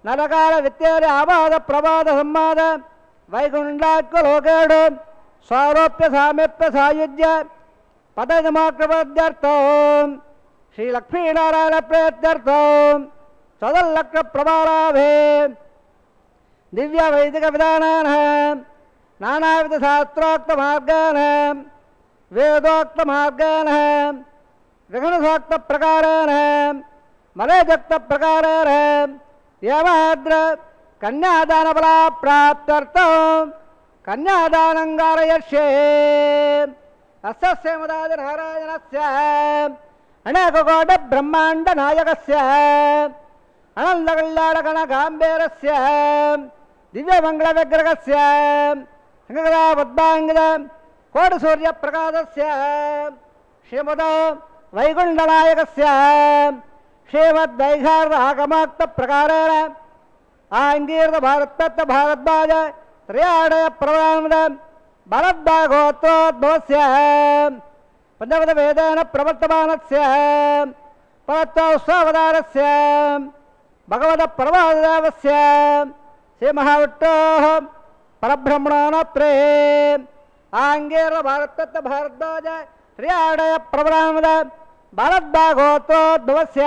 Speaker 1: నరకాల విత్తేరి ఆవాద ప్రమాద సంవాద వైకుంఠాత్మలోకేడు స్వారోప్య సామీప్య సాయుధ్య పదజమాక్రమర్థం శ్రీలక్ష్మీనారాయణ ప్రయత్నర్థం చదల్లక్ష ప్రమాణాభే దివ్య వైదిక విధానాన నానావిధ శాస్త్రోక్త మార్గాన వేదోక్త మార్గాన విఘ్నసోక్త ప్రకారేణ మలేజక్త ప్రకారేణ యమాద్ర కన్యాదాన బలా ప్రాప్త్యర్థం కన్యాదానం కారయష్యే అస్యమదాది నారాయణస్య అనేకకోట బ్రహ్మాండ నాయకస్య అనంత కళ్యాణ గణ గాంభీరస్య దివ్యమంగళ విగ్రహస్య అంగదా పద్మాంగద కోటి సూర్య ప్రకాశస్య శ్రీమద వైకుంఠనాయకస్య శ్రీమద్వైఖారాగమాక్త ప్రకారేణ ఆంగీర్త భారతత్వ భారద్వాజ త్రయాడయ ప్రవరామద భరద్వాగోత్రోద్భవస్య పంచపద వేదేన ప్రవర్తమానస్య పరత్వవతారస్య భగవత పరమదేవస్య శ్రీ మహావిష్ణోః పరబ్రహ్మణోత్రే ఆంగీర్త భారతత్వ భారద్వాజ త్రయాడయ ప్రవరామద భరద్వాగోత్రోద్భవస్య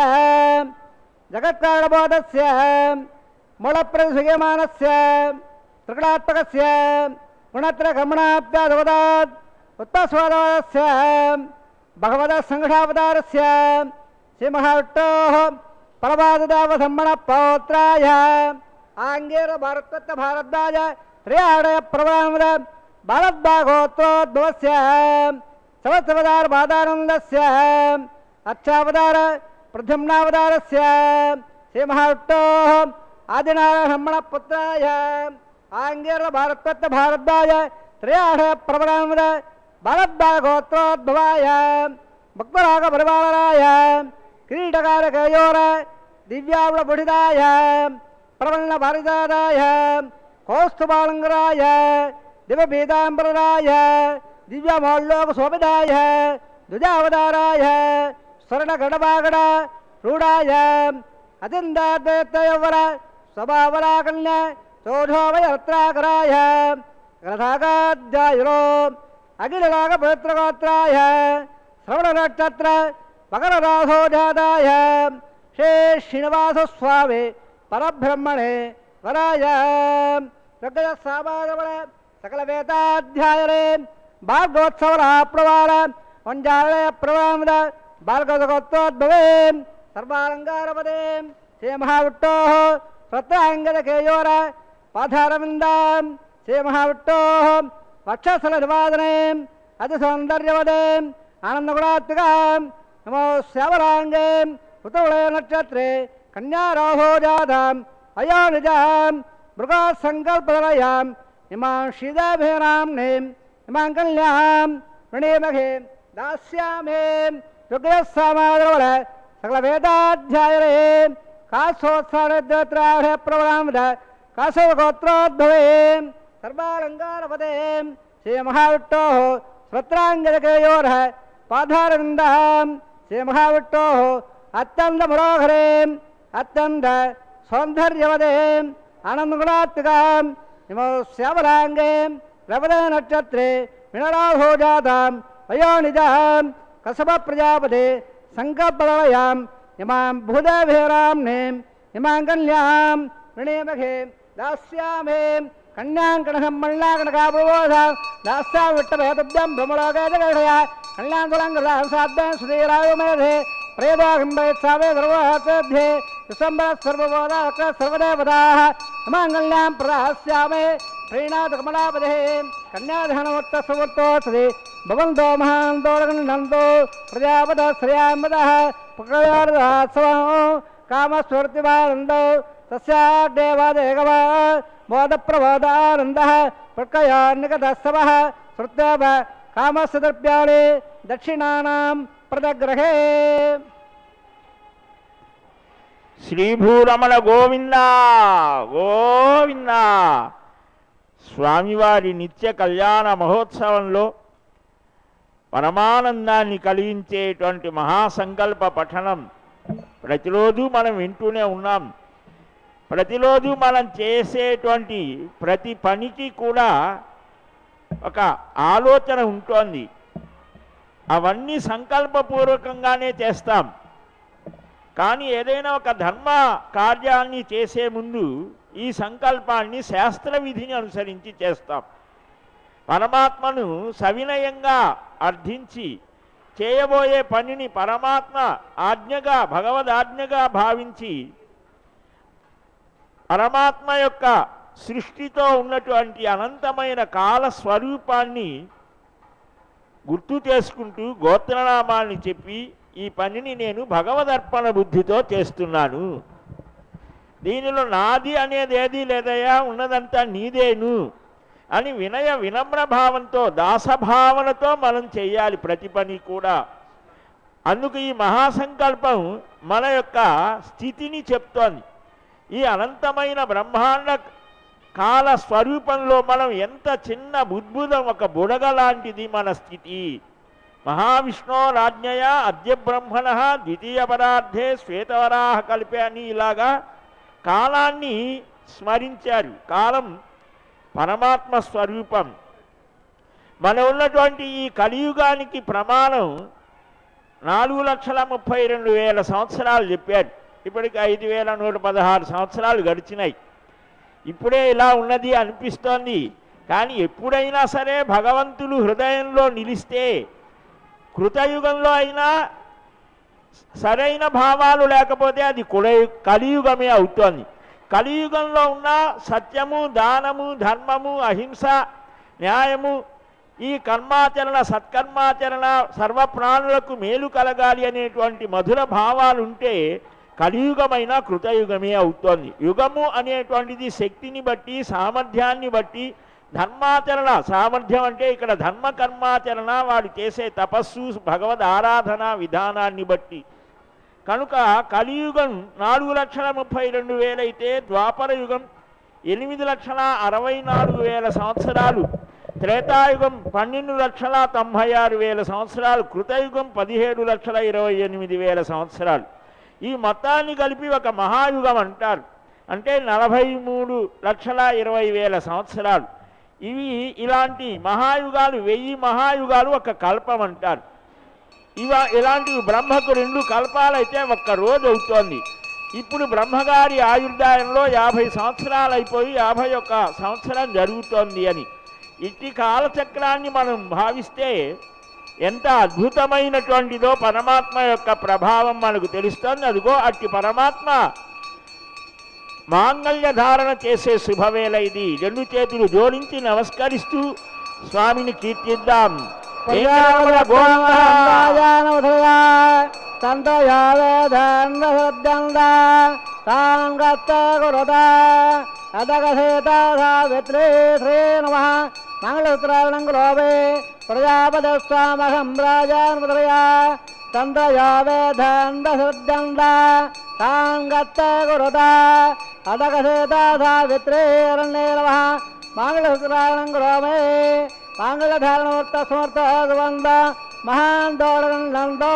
Speaker 1: జగత్కారణబోధస్య మూలప్రతిసుయమానస్య త్రికటాత్మకస్య గుణత్రగమనాభ్యాదవదాత్ ఉత్తస్వాదస్య భగవత సంఘటావతారస్య శ్రీ మహావిష్ణోః పరమాదేవసమ్మణ పౌత్రాయ ఆంగీర భారతత్వ భారద్వాజ త్రయాడయ ప్రవరామద భారద్వాగోత్రోద్భవస్య సవత్సవతార బాధానందస్య అక్షావతార ప్రద్యుమ్నావతారస్య శ్రీ మహావిష్ణోః ఆదినారాయణ పుత్రాయ ఆంగీర భారతత్వ భారద్వాజ త్రయాడయ ప్రవరామద భారద్వాగోత్రోద్భవాయ భక్తరాగ పరివారాయ క్రీడకారకయోర దివ్యావళపుడిదాయ ప్రవణ భారిదాయ కౌస్తుభాలంగరాయ దివ్యపీతాంబరాయ దివ్యమోల్లోక శోభిదాయ ద్విజావతారాయ స్వర్ణగడవాగడ రూఢాయ అతిందాద్వైతయవర స్వభావరాకన్య చోఢోవయత్రాకరాయ గ్రథాగాధ్యాయురో అఖిలరాగ పవిత్రగోత్రాయ శ్రవణ నక్షత్ర మకరరాధోజాతాయ శ్రీ శ్రీనివాస స్వామి పరబ్రహ్మణే వరాయ ఋగ్వేద సామాగమన సకల వేదాధ్యాయరే భాగవోత్సవర ప్రవార వంజాలయ ప్రవామద బాలగోత్రోద్భవే సర్వాలంకారపదే శ్రీ మహావిష్ణోః ప్రత్యాంగద కేయోర పాధారవిందాం శ్రీ మహావిష్ణోః వక్షస్థల నివాదనే అతి సౌందర్యవదే ఆనందగుణాత్మికాం నమో శ్యామలాంగే ఋతువులే నక్షత్రే కన్యారాహోజాతాం అయోనిజాం మృగాసంకల్పదలయాం ఇమాం శీదాభిరామ్నేం ఇమాం కళ్యాం వృణీమహే దాస్యామే ఋగ్వేదసామాగమన సకల వేదాధ్యాయరే కాశోత్సాహ ప్రవరామద కాశోగోత్రోద్భవే సర్వాలంకారపదే శ్రీ మహావిష్ణోః स्वत्राङ्गजकयोर्ह पाधारविन्दः श्रीमहाविष्णोः अत्यन्तमनोहरे अत्यन्त सौन्दर्यवदे आनन्दगुणात्मिकां इमो श्यामलाङ्गे रवदनक्षत्रे मिनराधो जातां वयोनिजां कसपप्रजापते सङ्कल्पदलयां इमां भूदेभिराम्नीं इमां कन्यां ऋणेमघे दास्यामे कन्याङ्कणकं मल्लाकणकाप्रबोधां दास्याविट्टभेतभ्यं भ्रमलोकजगडया कल्याणतुलङ्गसाभ्यां सुधीरायुमेधे प्रेदागम्बयत्सावे सर्वहस्ते विश्वम्बरः सर्वबोधाः सर्वदेवताः इमाङ्गल्यां प्रदास्यामे प्रीणातकमलापदे कन्याधनवत्तसुवर्तोऽसति भवन्तो महान्तोरगन्धन्तो प्रजापतः श्रियाम्बदः पुत्रयोर्दात्सवो कामस्फूर्तिमानन्दो तस्याग्देवादेकव बोधप्रबोधानन्दः प्रकयान्निकतस्तवः श्रुत्याप कामस्य द्रव्याणि दक्षिणानां प्रदग्रहे
Speaker 2: శ్రీభూరమణ గోవింద గోవింద. స్వామివారి నిత్య కళ్యాణ మహోత్సవంలో పరమానందాన్ని కలిగించేటువంటి మహాసంకల్ప పఠనం ప్రతిరోజు మనం వింటూనే ఉన్నాం. ప్రతిరోజు మనం చేసేటువంటి ప్రతి పనికి కూడా ఒక ఆలోచన ఉంటుంది. అవన్నీ సంకల్పపూర్వకంగానే చేస్తాం. కానీ ఏదైనా ఒక ధర్మ కార్యాన్ని చేసే ముందు ఈ సంకల్పాన్ని శాస్త్ర విధిని అనుసరించి చేస్తాం. పరమాత్మను సవినయంగా అర్థించి చేయబోయే పనిని పరమాత్మ ఆజ్ఞగా భగవదాజ్ఞగా భావించి పరమాత్మ యొక్క సృష్టితో ఉన్నటువంటి అనంతమైన కాల స్వరూపాన్ని గుర్తు చేసుకుంటూ గోత్రనామాల్ని చెప్పి ఈ పనిని నేను భగవదర్పణ బుద్ధితో చేస్తున్నాను, దీనిలో నాది అనేది ఏదీ లేదయా, ఉన్నదంతా నీదేను అని వినయ వినమ్ర భావంతో దాసభావనతో మనం చేయాలి ప్రతి పని కూడా. అందుకు ఈ మహాసంకల్పం మన యొక్క స్థితిని చెప్తోంది. ఈ అనంతమైన బ్రహ్మాండ కాల స్వరూపంలో మనం ఎంత చిన్న బుద్భుదం, ఒక బుడగ లాంటిది మన స్థితి. మహావిష్ణోరాజ్ఞయ అద్య బ్రహ్మణ ద్వితీయ పరార్థే శ్వేతవరాహ కల్పే అని ఇలాగా కాలాన్ని స్మరించారు. కాలం పరమాత్మ స్వరూపం. మన ఉన్నటువంటి ఈ కలియుగానికి ప్రమాణం 4,32,000 సంవత్సరాలు చెప్పారు. ఇప్పటికి 5,116 సంవత్సరాలు గడిచినాయి. ఇప్పుడే ఇలా ఉన్నది అనిపిస్తోంది. కానీ ఎప్పుడైనా సరే భగవంతుడు హృదయంలో నిలిస్తే, కృతయుగంలో అయినా సరైన భావాలు లేకపోతే అది కలియుగమే అవుతోంది. కలియుగంలో ఉన్న సత్యము, దానము, ధర్మము, అహింస, న్యాయము, ఈ కర్మాచరణ, సత్కర్మాచరణ, సర్వప్రాణులకు మేలు కలగాలి అనేటువంటి మధుర భావాలు ఉంటే కలియుగమైన కృతయుగమే అవుతోంది. యుగము అనేటువంటిది శక్తిని బట్టి, సామర్థ్యాన్ని బట్టి, ధర్మాచరణ సామర్థ్యం అంటే ఇక్కడ ధర్మ కర్మాచరణ, వాడు చేసే తపస్సు, భగవద్ ఆరాధన విధానాన్ని బట్టి. కనుక కలియుగం 4,32,000 అయితే ద్వాపర యుగం 8,64,000 సంవత్సరాలు, త్రేతాయుగం 12,96,000 సంవత్సరాలు, కృతయుగం 17,28,000 సంవత్సరాలు. ఈ మొత్తాన్ని కలిపి ఒక మహాయుగం అంటారు. అంటే 43,20,000 సంవత్సరాలు. ఇలాంటి మహాయుగాలు, 1000 మహాయుగాలు ఒక కల్పం అంటారు. ఇలాంటివి బ్రహ్మకు 2 కల్పాలైతే ఒక్క రోజు అవుతోంది. ఇప్పుడు బ్రహ్మగారి ఆయుర్దాయంలో 50 సంవత్సరాలు అయిపోయి 51 సంవత్సరం జరుగుతోంది అని. ఇట్టి కాలచక్రాన్ని మనం భావిస్తే ఎంత అద్భుతమైనటువంటిదో పరమాత్మ యొక్క ప్రభావం మనకు తెలుస్తోంది. అదిగో అట్టి పరమాత్మ మాంగళ్య ధారణ చేసే శుభవేళ ఇది. 2 చేతులు జోడించి నమస్కరిస్తూ స్వామిని కీర్తిద్దాం.
Speaker 1: మంగళసూత్రాలంగులోవే ప్రజాపదస్వామహం రాజాన్ముద్రయా తంద్రయావేదండ సాంగత్త గురుత అదగసేత సావిత్రే అరణ్యే నమః మంగళసూత్రాలంగులోవే మాంగళ్యధారణవర్త సమర్థ సువంద మహాందోళనందో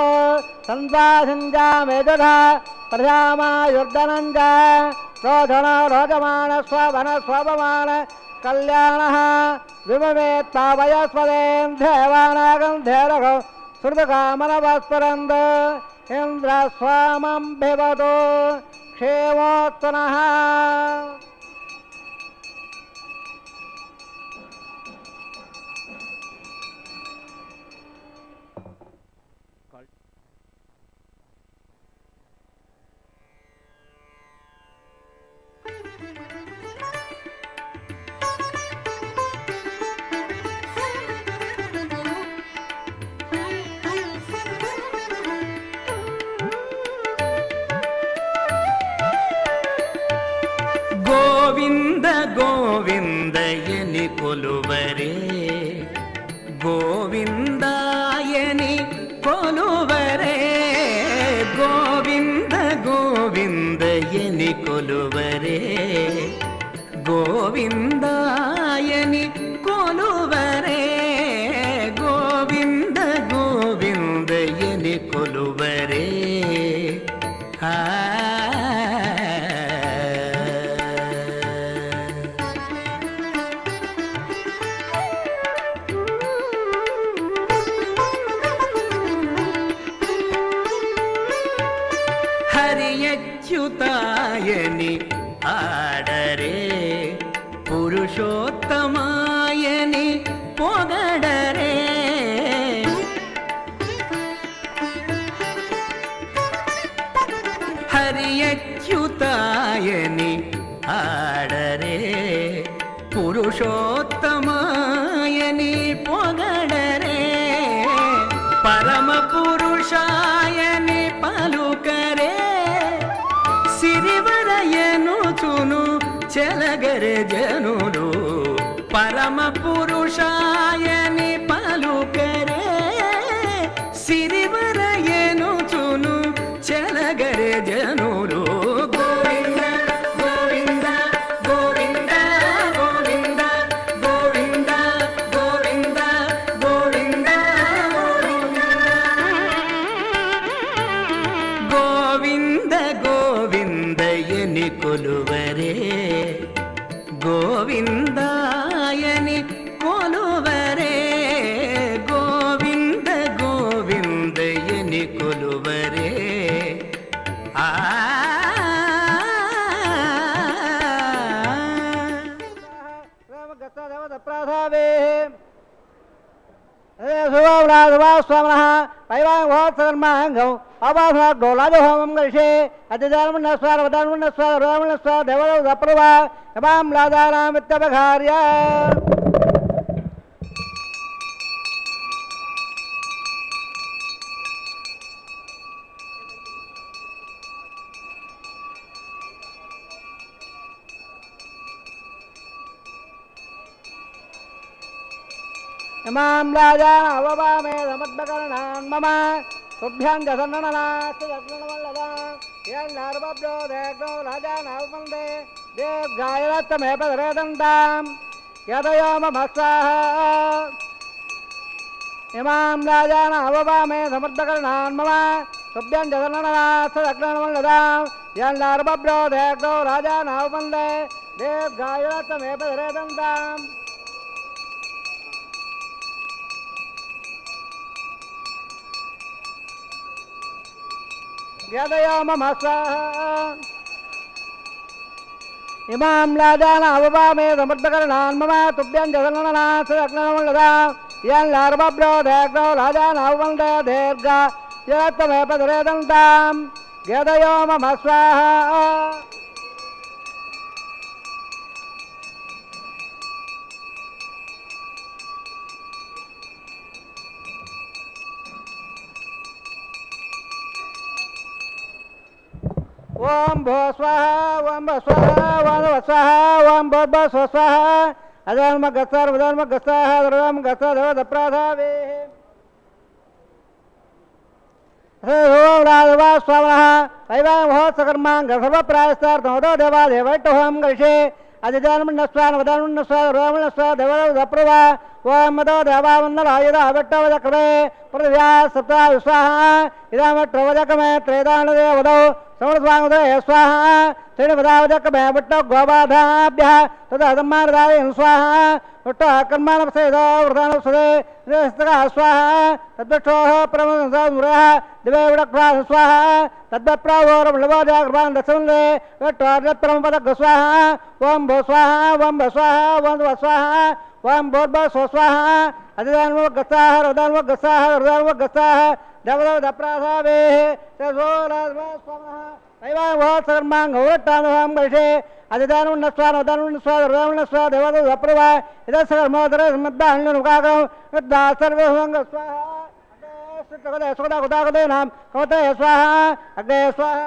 Speaker 1: సంవాసింజా మేధుధ ప్రజామాయుర్ధనంజ రోధన రోజమాన స్వవన స్వభమాన కళ్యాణ విమవేత్తావయస్వదేం దేవానాగంధేరగం శృతకామనవస్పరంద ఇంద్ర స్వామం బివదు క్షేమోత్తనః.
Speaker 3: గోవింద గోవిందయని కొలువరే గోవిందాయని కొలువరే గోవింద గోవిందయని కొలువరే గోవిందాయని కొలువరే గోవింద గోవిందయని కొలువరే ఆ హరియచ్యుతాయని ఆడరే పురుషోత్తమాయని పొగడరే హరియచ్యుతాయని ఆడరే పురుషోత్తమాయని పొగడరే పరమ పురుషాయని పలుకరే సిరివరయనుచును చెలగరే జనులు పరమ పురుషాయని పలుకరే సిరివరయనుచును చెలగరే జనులు గోవింద గోవింద గోవింద గోవింద గోవింద గోవింద గోవింద గోవింద గోవిందయని కొలువరే గోవిందాయని కొలువరే గోవింద గోవిందయని కొలువరే ఆ
Speaker 1: పైవాంగోత్సర్మాంగం అవాసోలాజహోమం కలిసే అతిధర్మణస్వారవధర్మణస్వారమణస్వ దేవలో దప్రవా యమాం లాదానామిత్యపకార్య ఇమాం రాజాన అవవామే సమద్భకరణాన్ మమ తుభ్యాం జసన్ననాస్తవల్లదా యన్నార్వభ్యో దేగ్నో రాజాన అవమందే దేవ్గాయరత్తమే పదరేదంతాం యదయో మమ స్వాహ. ఇమాం రాజాన అవవామే సమద్భకరణాన్ మమ తుభ్యాం జసన్ననాస్తవల్లదా యన్నార్వభ్యో దేగ్నో రాజాన అవమందే దేవ్గాయరత్తమే పదరేదంతాం యదయో మమ స్వాహ. ఇమాం రాజాన అవవామే సమర్థకరణాన్ మమ తుభ్యం జగన్నాథగ్నములదా యన్నార్వభ్యో దేగ్నో రాజాన అవమందే దీర్ఘ యత్తమే పదరేదంతాం యదయో మమ స్వాహ. ఓం భో స్వాహ ఓం భ స్వాహ ఓం భ స్వాహ ఓం భో స్వాహ అధర్మ గత్సార్ ఉధర్మ గత్సాహ ధర్మ గత్సాధవ దప్రాధావే. ఓం రాఘవ స్వామః వైవాం మహోత్సకర్మాం గర్భప్రాయస్తార్థమోదో దేవాదేవైట్టహోం కలిషే అధిధర్మణస్వాన్ వధర్మణస్వ ధర్మణస్వ దేవలో దప్రవా ఓం మదో దేవామందలాయుధ అవిట్టవజక్రమే పృథివ్యా సప్తా విశ్వాహ ఇదామట్రవజకమే త్రేదానదేవదౌ శ్రవణస్వాంగదే స్వాహ శ్రీనిపదావజకమే విట్టో గోబాధాభ్య తదమానదాయ స్వాహ విట్టో కర్మాణపసేదో వృధానపసదే స్వాహ తద్వక్షోహ ప్రమృహ దివే విడక్వా స్వాహ తద్వప్రావోరమృవాజాగ్రవాన్ దశందే విట్టోర్యప్రమపదగ్ర స్వాహ ఓం భో స్వాహ ఓం భ స్వాహ ఓం ధ్వ స్వాహ ఓం భోర్భ స్వస్వాహ అధిదాన్వ గసాహ హృదాన్వ గసాహ హృదాన్వ గసాహ దేవదేవ దప్రాసావే వైవాహోత్సర్మాంగౌరట్టానుభవం కలిషే అధిదానం నస్వాన్ ఉదానం స్వా హృదానం స్వా దేవదేవ దప్రవా ఇదస్సర్మోదర సమద్దాహ్నుకాగం సర్వేహంగ స్వాహ నాం కవతయ స్వాహ అగ్నే స్వాహ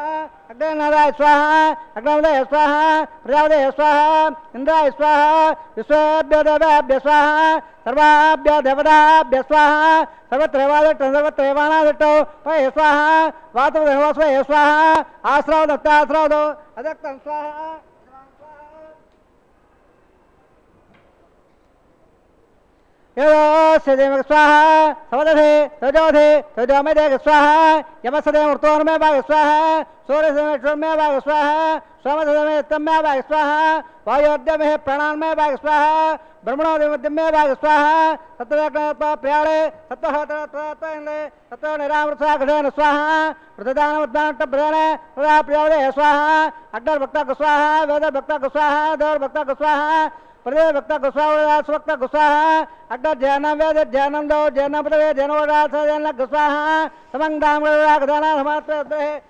Speaker 1: అగ్నే నారాయ స్వాహ అగ్నోదయ స్వాహ ప్రజాపదయ స్వాహ ఇంద్రాయ స్వాహ విశ్వేభ్య దేవేభ్య స్వాహ సర్వాభ్య దేవతాభ్య స్వాహ సర్వత్రైవాదట్టం సర్వత్రైవానాదట్టం పయ స్వాహ వాతవస్వయ స్వాహ ఆశ్రవ దత్తాశ్రవదో అదక్తం స్వాహ యదేవ స్వాహ సవదధే తజోధే తజోమదేగ స్వాహ యమసదే మృతోర్మే భాగ స్వాహ సూర్యసమే భాగ స్వాహ సోమసమే తమ్మే భాగ స్వాహ వాయోద్యమే ప్రాణాన్మే భాగ స్వాహ బ్రహ్మణోద్యమే భాగ స్వాహ సత్వజ్ఞాత్వ ప్రియాళే సత్వహోత్రే సత్వ నిరామృతాగధేన స్వాహ వృతదానముద్దానట్ట ప్రధానే ప్రదా ప్రియాళే స్వాహ అగ్నిర్భక్త స్వాహ వేదర్భక్త స్వాహ దేవర్భక్త స్వాహ ప్రదేవ భక్త గుస్వాహ స్వక్త గుస్వాహ అడ్డ ధ్యానం వేద ధ్యానం దో ధ్యానం పదవే ధ్యానోడాసన గుస్వాహ సమంగామగదాన సమాత్రే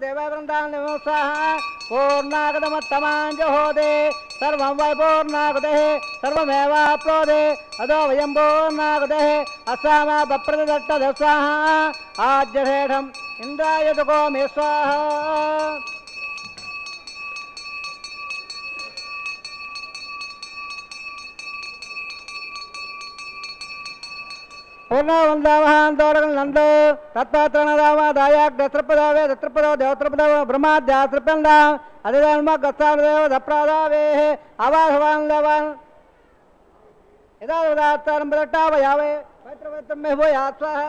Speaker 1: దేవవృందాన స్వాహ పూర్ణాగతమత్తమాంజహోదే సర్వం వై పూర్ణాగతే సర్వమేవాప్లోదే అదో వయం పూర్ణాగతే అస్సామ బప్రదట్ట స్వాహ ఆజ్యశేషం ఇంద్రాయదుకో మే స్వాహ పూర్ణవందామహాంతోరగం నందో తత్పాత్రణదామ దాయాగ్రత్రపదావే దత్రపదో దేవత్రపదో బ్రహ్మాద్యాత్రపంద అధిదాన్మ గత్తాదేవ దప్రాదావే ఆవాసవాన్ దేవాన్ యదావదాత్తారం ప్రదట్టావయావే పవిత్రపవిత్రం మే భో యాస్వాహ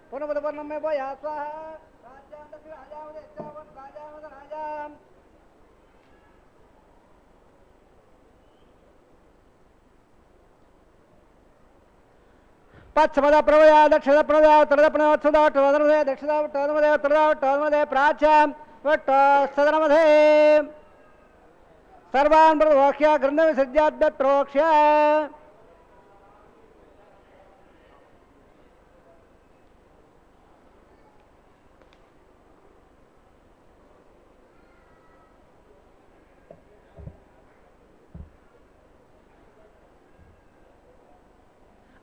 Speaker 1: పూర్ణపదపూర్ణం మే భో యాస్వాహ రాజ్యాం దక్షిణ రాజావదే ఇచ్చావత్ రాజావద రాజాం పశ్చిమద ప్రవయ దక్షిణ ప్రవయ ఉత్తర ప్రవత్సద టోదనమదే దక్షిణ టోదనమదే ఉత్తర టోదనమదే ప్రాచ్యాం సదనమదే సర్వాన్ ప్రవోక్ష్య గ్రంథ విసర్జ్యాద్యత్రోక్ష్య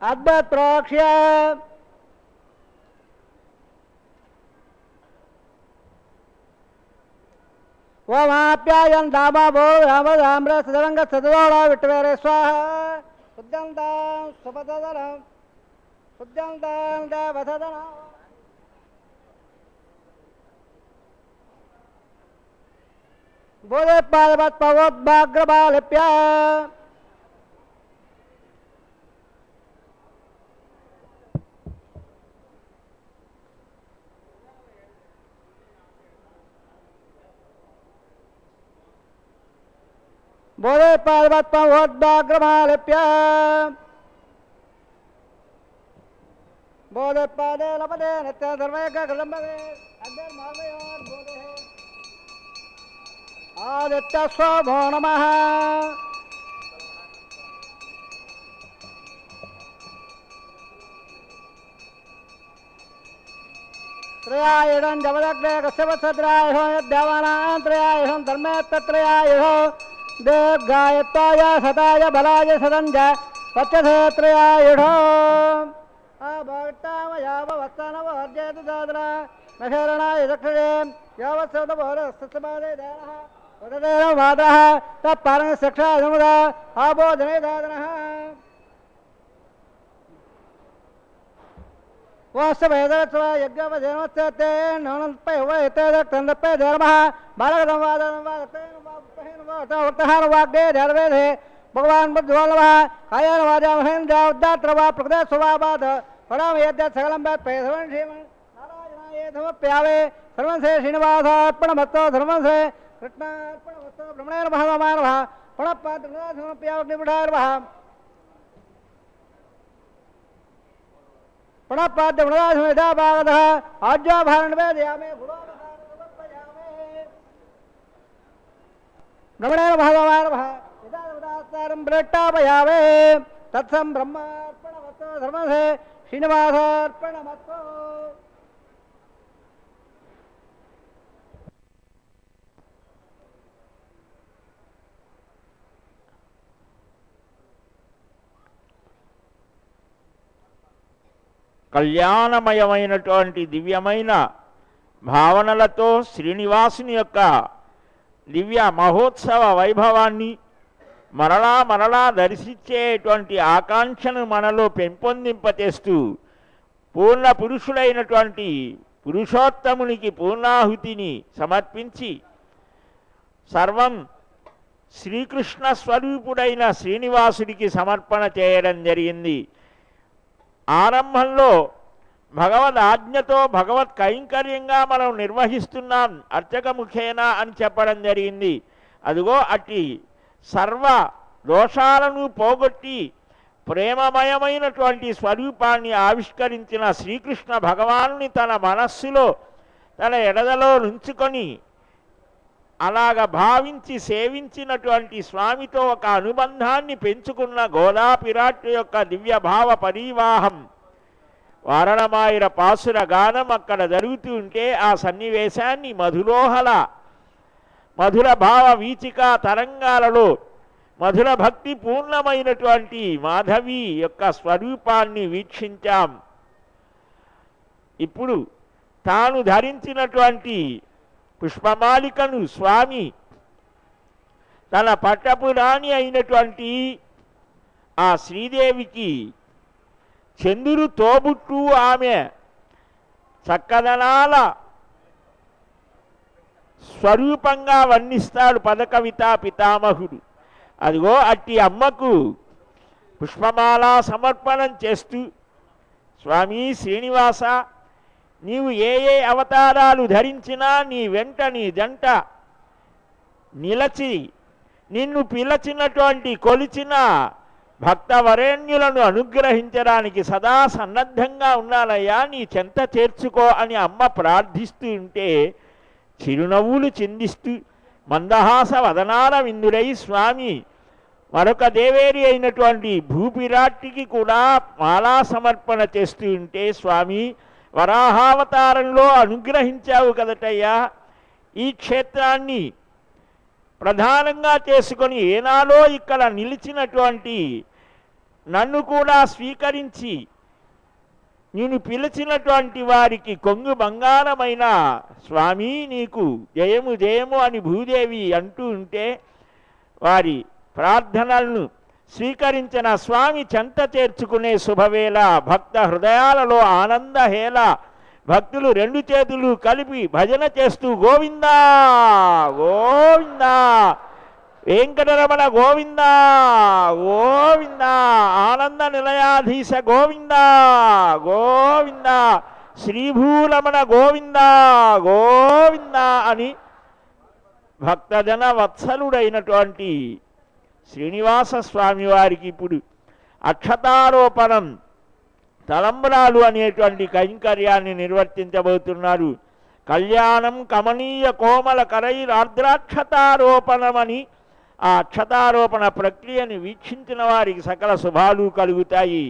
Speaker 1: అద్భుత్రోక్ష్య ఓమాప్యాయం దామాభో రామరామ్ర సదరంగ సదోళ విట్టవేరే స్వాహ శుద్ధంతాం సుపదనం శుద్ధంతాం దేవసదన బోధపాదవత్పవోద్భాగ్రబాలిప్య బోధపాదవత్పవోద్భాగ్రబాలిప్య బోధపాదే లపదే నిత్య సర్వేక కలంబవే అగ్నిర్మార్మయోర్బోధే ఆదిత్య స్వభో నమః త్రయాయుధం జవదగ్నే కశ్యపత్రాయుధో యద్దేవానాంత్రయాయుధం ధర్మేత్తత్రయాయుధో దీర్ఘాయత్తాయ సతాయ బలాయ సదంజ పచ్చధే త్రయాయుధో భక్తామయావత్సనవర్జేతు దాద్ర నశరణాయ దక్షిణే యావత్సవదభోరస్తమాదే దానః వదదేన మాతః తత్పారణ శిక్షాధముద ఆబోధనే దాదనః వాస్తవేదత్వ యజ్ఞపజనమస్తే నవనంపై వయతేదక్తందపై ధర్మః బాలకదం వాదనం వాదపేన వాగ్దే ధర్వేదే భగవాన్ బుద్ధోల్లభ కాయేన వాచా మహేంద్ర ఉద్దాత్ర వా ప్రకృతే స్వభావాత్ పరామయేద్య సకలం సర్వం శ్రీమన్ నారాయణాయ సమర్పయామి సర్వం శ్రీ శ్రీనివాసార్పణమస్తు సర్వం శ్రీ కృష్ణార్పణమస్తు బ్రహ్మణేన మహామాయ నమః పునఃపాత్ర సమర్పయామి నమః పునఃపాద్య వృణాధమేధా భాగతః ఆజ్యాభారణ వేదయామి బ్రహ్మణేన మహామాయ నమః యదావదాస్తారం ప్రట్టాపయామి తత్సం బ్రహ్మార్పణమస్తు సర్వసే శ్రీనివాసార్పణమస్తు.
Speaker 2: కళ్యాణమయమైనటువంటి దివ్యమైన భావనలతో శ్రీనివాసుని యొక్క దివ్య మహోత్సవ వైభవాన్ని మరలా మరలా దర్శించేటువంటి ఆకాంక్షను మనలో పెంపొందింపచేస్తూ పూర్ణ పురుషుడైనటువంటి పురుషోత్తమునికి పూర్ణాహుతిని సమర్పించి సర్వం శ్రీకృష్ణ స్వరూపుడైన శ్రీనివాసుడికి సమర్పణ చేయడం జరిగింది. ఆరంభంలో భగవద్ ఆజ్ఞతో భగవత్ కైంకర్యంగా మనం నిర్వహిస్తున్నాం అర్చకముఖేన అని చెప్పడం జరిగింది. అదిగో అట్టి సర్వ దోషాలను పోగొట్టి ప్రేమమయమైనటువంటి స్వరూపాన్ని ఆవిష్కరించిన శ్రీకృష్ణ భగవానుని తన మనస్సులో తన ఎడదలో నుంచుకొని అలాగ భావించి సేవించినటువంటి స్వామితో ఒక అనుబంధాన్ని పెంచుకున్న గోదాపిరాట్ యొక్క దివ్య భావ పరివాహం వారణమాయిర పాసుర గానం అక్కడ జరుగుతూ ఉంటే ఆ సన్నివేశాన్ని మధురోహల మధుర భావ వీచిక తరంగాలలో మధుర భక్తి పూర్ణమైనటువంటి మాధవి యొక్క స్వరూపాన్ని వీక్షించాం. ఇప్పుడు తాను ధరించినటువంటి పుష్పమాలికను స్వామి తన పట్టపురాణి అయినటువంటి ఆ శ్రీదేవికి చంద్రుడు తోబుట్టు ఆమె చక్కదనాల స్వరూపంగా వర్ణిస్తాడు పదకవితా పితామహుడు. అదిగో అట్టి అమ్మకు పుష్పమాల సమర్పణం చేస్తూ స్వామి శ్రీనివాస నీవు ఏ ఏ అవతారాలు ధరించినా నీ వెంట నీ జంట నిలచి నిన్ను పిలచినటువంటి కొలిచిన భక్తవరేణ్యులను అనుగ్రహించడానికి సదా సన్నద్ధంగా ఉన్నానయ్యా, నీ చెంత చేర్చుకో అని అమ్మ ప్రార్థిస్తూ ఉంటే చిరునవ్వులు చిందిస్తూ మందహాస వదనాల విందుడై స్వామి మరొక దేవేరి అయినటువంటి భూపిరాట్టికి కూడా మాలా సమర్పణ చేస్తూ ఉంటే స్వామి వరాహావతారంలో అనుగ్రహించావు కదటయ్యా, ఈ క్షేత్రాన్ని ప్రధానంగా చేసుకొని ఏనాలో ఇక్కడ నిలిచినటువంటి నన్ను కూడా స్వీకరించి నేను పిలిచినటువంటి వారికి కొంగు బంగారమైన స్వామి నీకు జయము జయము అని భూదేవి అంటూ ఉంటే వారి ప్రార్థనలను స్వీకరించిన స్వామి చెంత చేర్చుకునే శుభవేళ భక్త హృదయాలలో ఆనందహేళ భక్తులు రెండు చేతులు కలిపి భజన చేస్తూ గోవిందా గోవిందా వెంకటరమణ గోవిందా గోవిందా ఆనంద నిలయాధీశ గోవిందా గోవిందా శ్రీభూరమణ గోవిందా గోవిందా అని భక్తజన వత్సలుడైనటువంటి శ్రీనివాస స్వామి వారికి ఇప్పుడు అక్షతారోపణం తలంబ్రాలు అనేటువంటి కైంకర్యాన్ని నిర్వర్తించబోతున్నారు. కళ్యాణం కమనీయ కోమల కరైరార్ద్రాక్షతారోపణమని ఆ అక్షతారోపణ ప్రక్రియను వీక్షించిన వారికి సకల శుభాలు కలుగుతాయి.